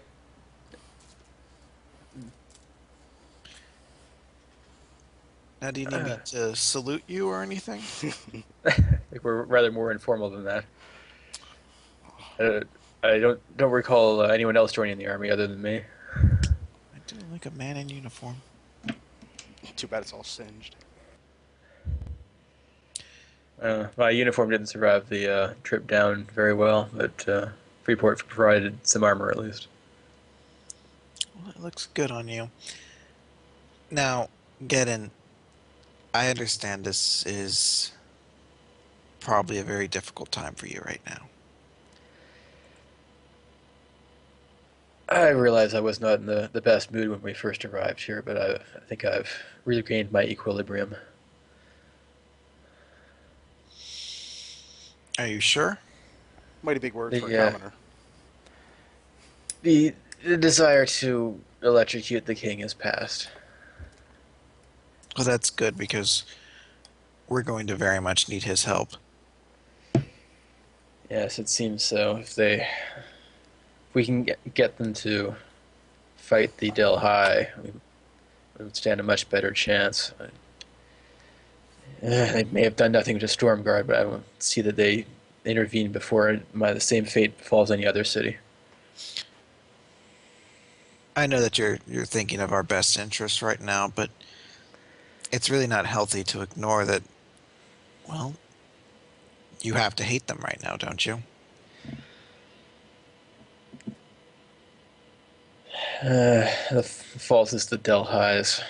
Now, do you need me to salute you or anything? Like we're rather more informal than that. I don't recall anyone else joining the army other than me. I do like a man in uniform. Too bad it's all singed. My uniform didn't survive the trip down very well, but Freeport provided some armor at least. Well, it looks good on you. Now, Geddon, I understand this is probably a very difficult time for you right now. I realize I was not in the best mood when we first arrived here, but I think I've regained my equilibrium. Are you sure? Mighty big word for a Yeah. commoner. The desire to electrocute the king has passed. Well, that's good because we're going to very much need his help. Yes, it seems so. If we can get them to fight the Delhi, we would stand a much better chance. They may have done nothing to Stormguard, but I will see that they intervene before the same fate befalls any other city. I know that you're thinking of our best interests right now, but it's really not healthy to ignore that. Well, you have to hate them right now, don't you? The fault is the Delhi's,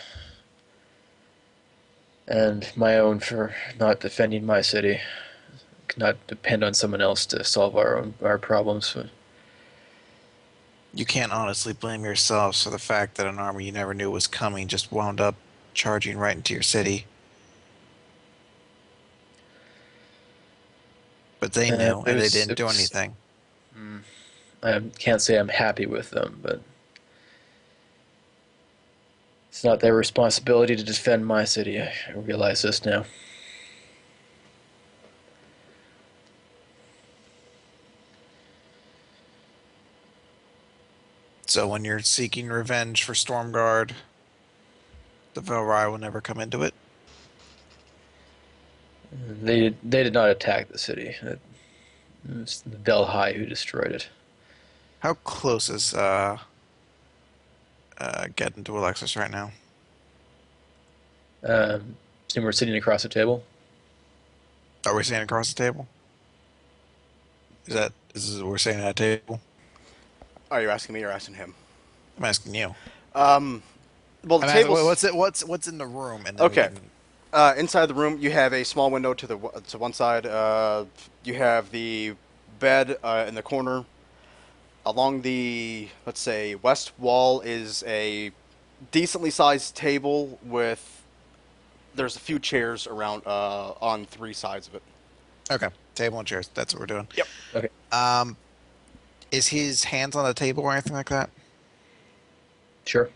and my own for not defending my city. Cannot depend on someone else to solve our problems. You can't honestly blame yourselves for the fact that an army you never knew was coming just wound up charging right into your city. But they knew, and they didn't do anything. I can't say I'm happy with them, but it's not their responsibility to defend my city. I realize this now. So when you're seeking revenge for Stormguard, the Velrai will never come into it? They did not attack the city. It was the Delhi who destroyed it. How close is getting to Alexis right now? So we're sitting across the table. Are we sitting across the table? We're sitting at a table? Are you asking me or asking him? I'm asking you. Well, the I'm asking, table's what's in the room? And then we okay. Inside the room, you have a small window to one side. You have the bed in the corner. Along the, let's say, west wall is a decently sized table with. There's a few chairs around on three sides of it. Okay, table and chairs. That's what we're doing. Yep. Okay. Is his hands on the table or anything like that? Sure.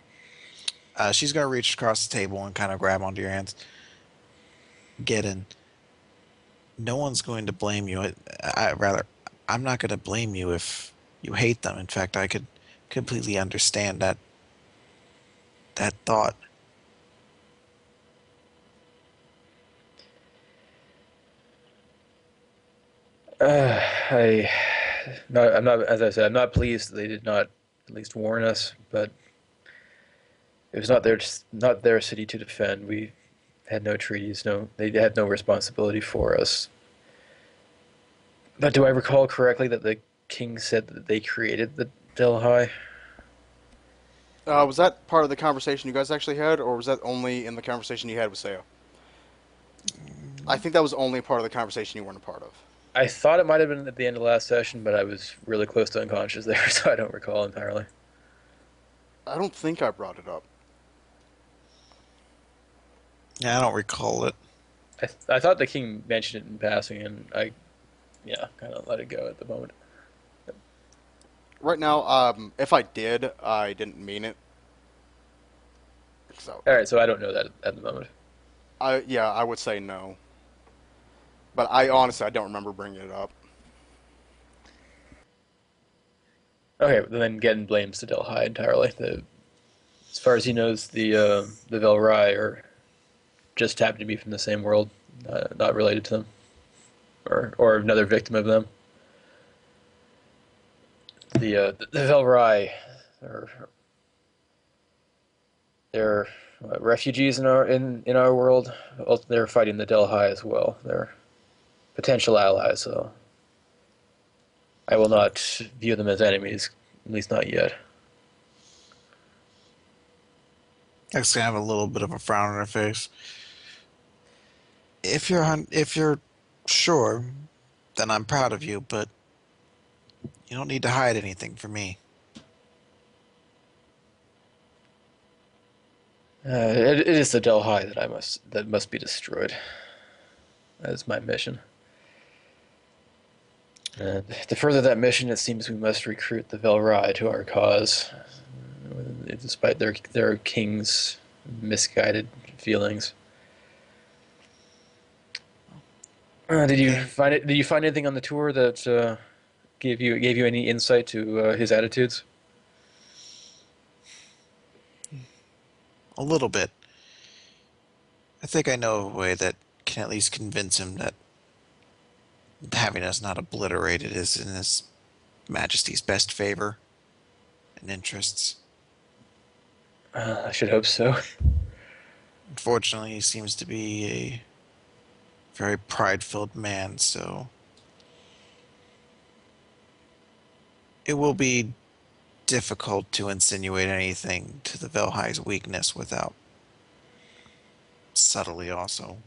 She's gonna reach across the table and kind of grab onto your hands. Get in. No one's going to blame you. I'm not going to blame you if you hate them. In fact, I could completely understand that thought. I'm not, as I said, I'm not pleased that they did not at least warn us, but it was not their city to defend. We had no treaties, they had no responsibility for us. But do I recall correctly that the king said that they created the Delhi? Was that part of the conversation you guys actually had, or was that only in the conversation you had with Seo? I think that was only part of the conversation you weren't a part of. I thought it might have been at the end of the last session, but I was really close to unconscious there, so I don't recall entirely. I don't think I brought it up. Yeah, I don't recall it. I thought the king mentioned it in passing, and I kind of let it go at the moment. Right now, if I did, I didn't mean it. So, All right, so I don't know that at the moment. I would say no. But I honestly don't remember bringing it up. Okay, then Geddon blames the Delhi entirely. As far as he knows, the Velrai are just happen to be from the same world, not related to them, or another victim of them. The Velrai they're refugees in our world. Also, they're fighting the Delhi as well. They're potential allies, so I will not view them as enemies, at least not yet. X gonna have a little bit of a frown on her face. If you're sure, then I'm proud of you, but you don't need to hide anything from me. It is the Delhi that must be destroyed. That is my mission. And to further that mission, it seems we must recruit the Velrai to our cause, despite their king's misguided feelings. Did you find it? Did you find anything on the tour that gave you any insight to his attitudes? A little bit. I think I know a way that can at least convince him that having us not obliterated is in His Majesty's best favor and interests. I should hope so. Unfortunately, he seems to be a very pride-filled man, so it will be difficult to insinuate anything to the Velhai's weakness without subtly also,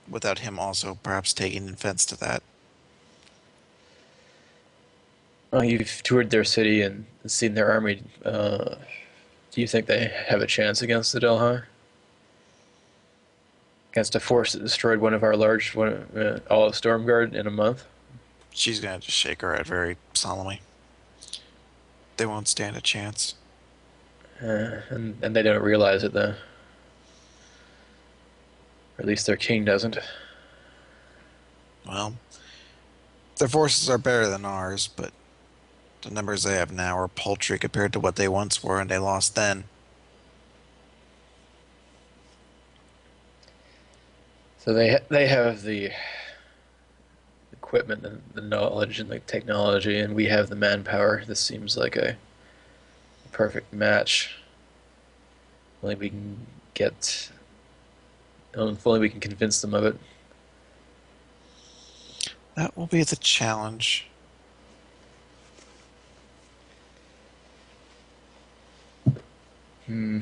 without him also perhaps taking offense to that. You've toured their city and seen their army. Do you think they have a chance against the Delhi? Against a force that destroyed one of our large, all of Stormguard in a month? She's gonna just shake her head very solemnly. They won't stand a chance. And they don't realize it, though. Or at least their king doesn't. Well, their forces are better than ours, but the numbers they have now are paltry compared to what they once were and they lost then. So they have the equipment and the knowledge and the technology, and we have the manpower. This seems like a perfect match. Only we can get. If only we can convince them of it. That will be the challenge. Hmm.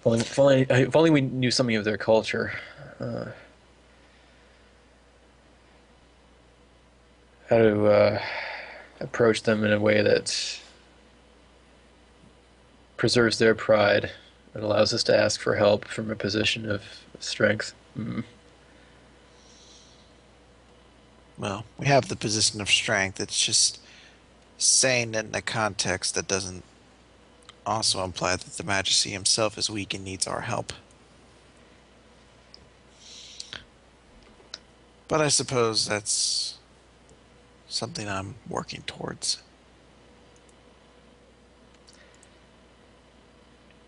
If only we knew something of their culture. How to approach them in a way that preserves their pride and allows us to ask for help from a position of strength. Well, we have the position of strength. It's just saying it in a context that doesn't also imply that the Majesty himself is weak and needs our help. But I suppose that's something I'm working towards.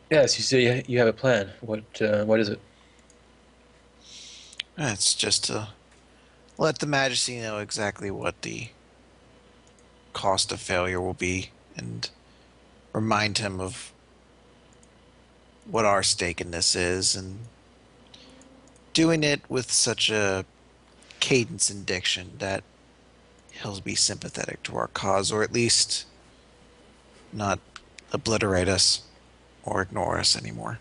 Yes, you say you have a plan. What is it? It's just to let the Majesty know exactly what the cost of failure will be and remind him of what our stake in this is, and doing it with such a cadence and diction that he'll be sympathetic to our cause, or at least not obliterate us or ignore us anymore.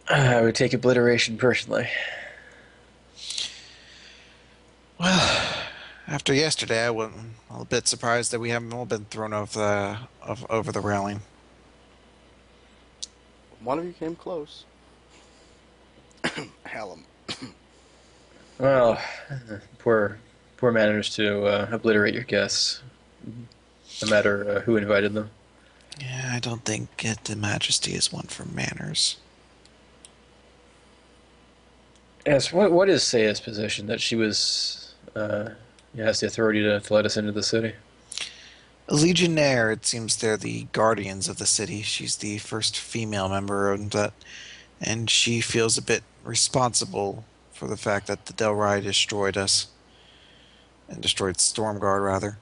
I would take obliteration personally. Well, after yesterday, I was a bit surprised that we haven't all been thrown over the railing. One of you came close. Hallam. Well, poor manners to obliterate your guests, no matter who invited them. Yeah, I don't think the Majesty is one for manners. Yes, what is Saya's position? That she was has the authority to let us into the city? A legionnaire, it seems they're the guardians of the city. She's the first female member of that, and she feels a bit responsible for the fact that the Delrai destroyed us. And destroyed Stormguard, rather.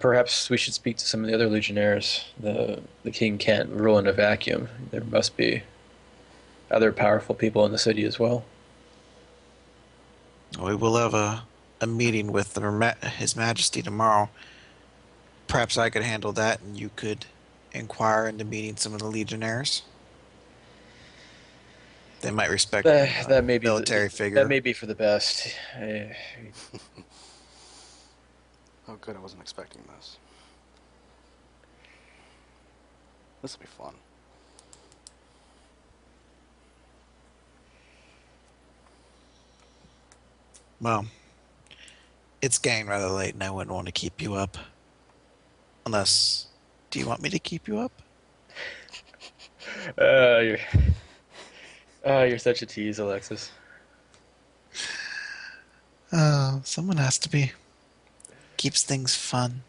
Perhaps we should speak to some of the other legionnaires. The king can't rule in a vacuum. There must be other powerful people in the city as well. We will have a meeting with His Majesty tomorrow. Perhaps I could handle that, and you could inquire into meeting some of the legionnaires. They might respect That may be military figure. That may be for the best. Oh, good. I wasn't expecting this. This will be fun. Well, it's getting rather late, and I wouldn't want to keep you up. Unless, do you want me to keep you up? You're you're such a tease, Alexis. Someone has to be. Keeps things fun.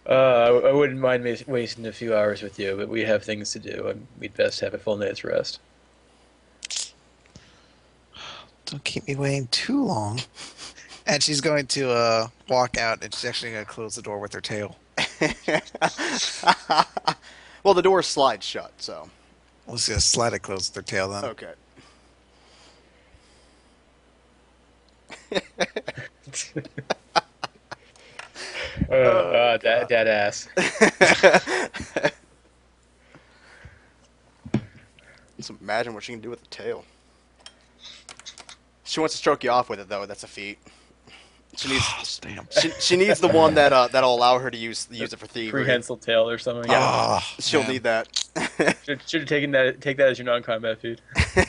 I wouldn't mind wasting a few hours with you, but we have things to do, and we'd best have a full night's rest. Don't keep me waiting too long. And she's going to walk out, and she's actually going to close the door with her tail. Well, the door slides shut, so. Let's just slide it close with her tail then. Okay. Dad ass. Just imagine what she can do with the tail. She wants to stroke you off with it, though. That's a feat. She needs. Damn. She needs the one that'll allow her to use it for thievery. Prehensile tail or something. She'll man. need that. Should have taken that. Take that as your non-combat feat.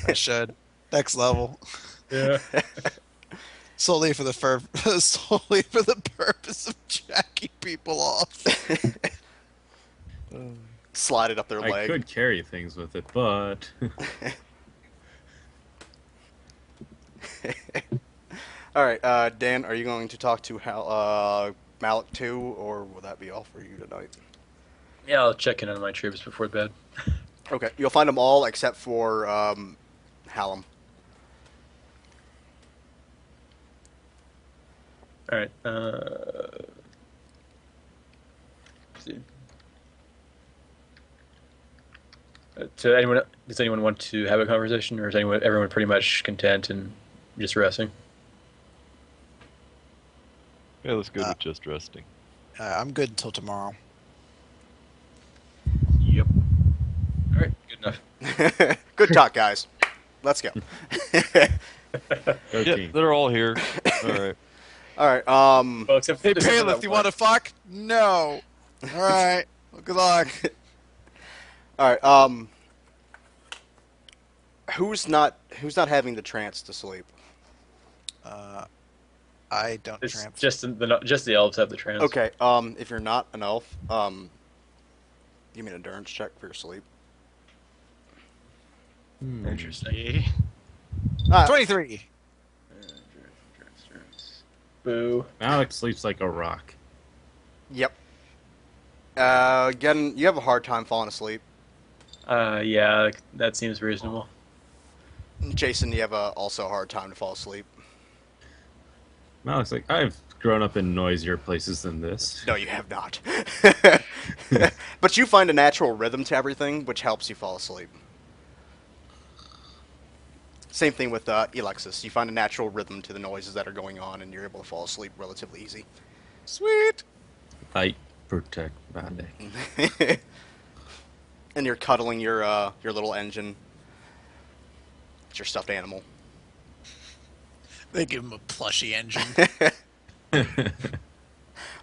I should. Next level. Yeah. Solely for the solely for the purpose of jacking people off. Slide it up their I leg. could carry things with it, but All right, Dan, are you going to talk to Malik too, or will that be all for you tonight? Yeah, I'll check in on my troops before bed. Okay, you'll find them all except for Hallam. All right. See. So does anyone want to have a conversation, or is everyone pretty much content and just resting? Yeah, let's go with just resting. I'm good until tomorrow. yep. All right, good enough. Good talk, guys. Let's go. Yeah, Okay. they're all here. All right. All right. Well, except Hey, except for Bailiff, that you one. want to fuck? No. All right. Well, good luck. All right. Who's not having the trance to sleep? I don't It's trance. just the elves have the trance. Okay. If you're not an elf, give me an endurance check for your sleep. Interesting. 23. Boo. Alex sleeps like a rock. Yep. Again, you have a hard time falling asleep. Yeah, that seems reasonable. Jason, you have also a hard time to fall asleep. Alex, like, I've grown up in noisier places than this. No, you have not. But you find a natural rhythm to everything, which helps you fall asleep. Same thing with Alexis. You find a natural rhythm to the noises that are going on, and you're able to fall asleep relatively easy. Sweet. Light protect body. And you're cuddling your little engine. It's your stuffed animal. They give him a plushy engine.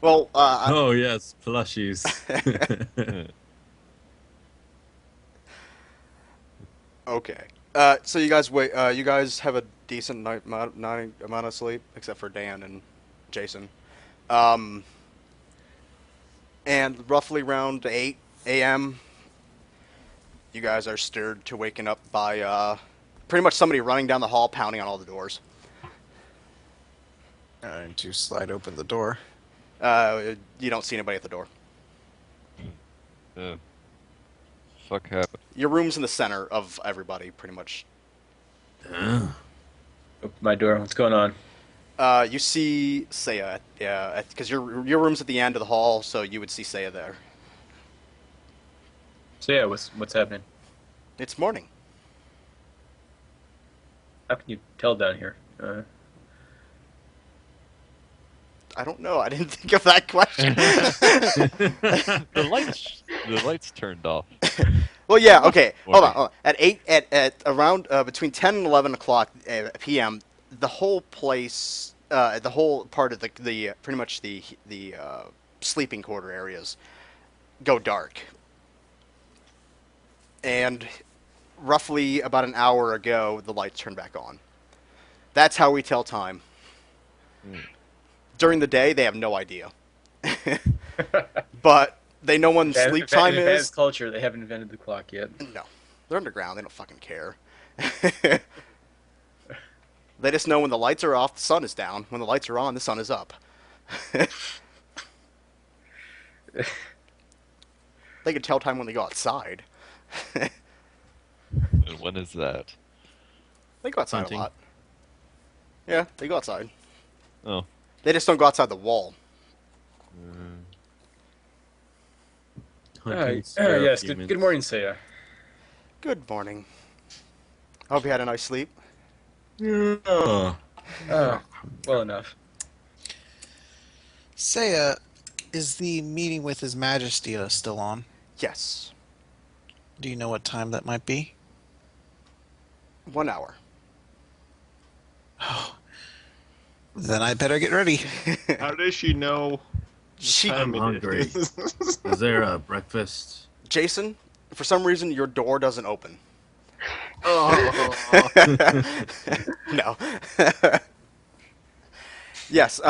Well, Oh yes, plushies. okay. So you guys wait. You guys have a decent amount of sleep, except for Dan and Jason. And roughly around 8 a.m., you guys are stirred to waking up by pretty much somebody running down the hall, pounding on all the doors. And to slide open the door. You don't see anybody at the door. Fuck happened? Your room's in the center of everybody, pretty much. Oh. Open my door. What's going on? You see Saya, because your room's at the end of the hall, so you would see Saya there. So yeah, what's happening? It's morning. How can you tell down here? I don't know. I didn't think of that question. The lights turned off. Well, yeah. Okay. Hold Morning. on. At around between 10 and 11 o'clock p.m., the whole place, the whole part of the pretty much the sleeping quarter areas go dark. And roughly about an hour ago, the lights turned back on. That's how we tell time. During the day, they have no idea. But they know when sleep time in advanced is. culture, they haven't invented the clock yet. No. They're underground. They don't fucking care. They just know when the lights are off, the sun is down. When the lights are on, the sun is up. They can tell time when they go outside. And when is that? They go outside Hunting. a lot. Yeah, they go outside. Oh. They just don't go outside the wall. Hunting spare yes. humans. Good morning, Saya. Good morning. I hope you had a nice sleep. Yeah. Oh, well enough. Saya, is the meeting with His Majesty still on? Yes. Do you know what time that might be? 1 hour. Then I better get ready. How does she know? She, I'm hungry. Is there a breakfast? Jason, for some reason your door doesn't open. Oh. No. Yes.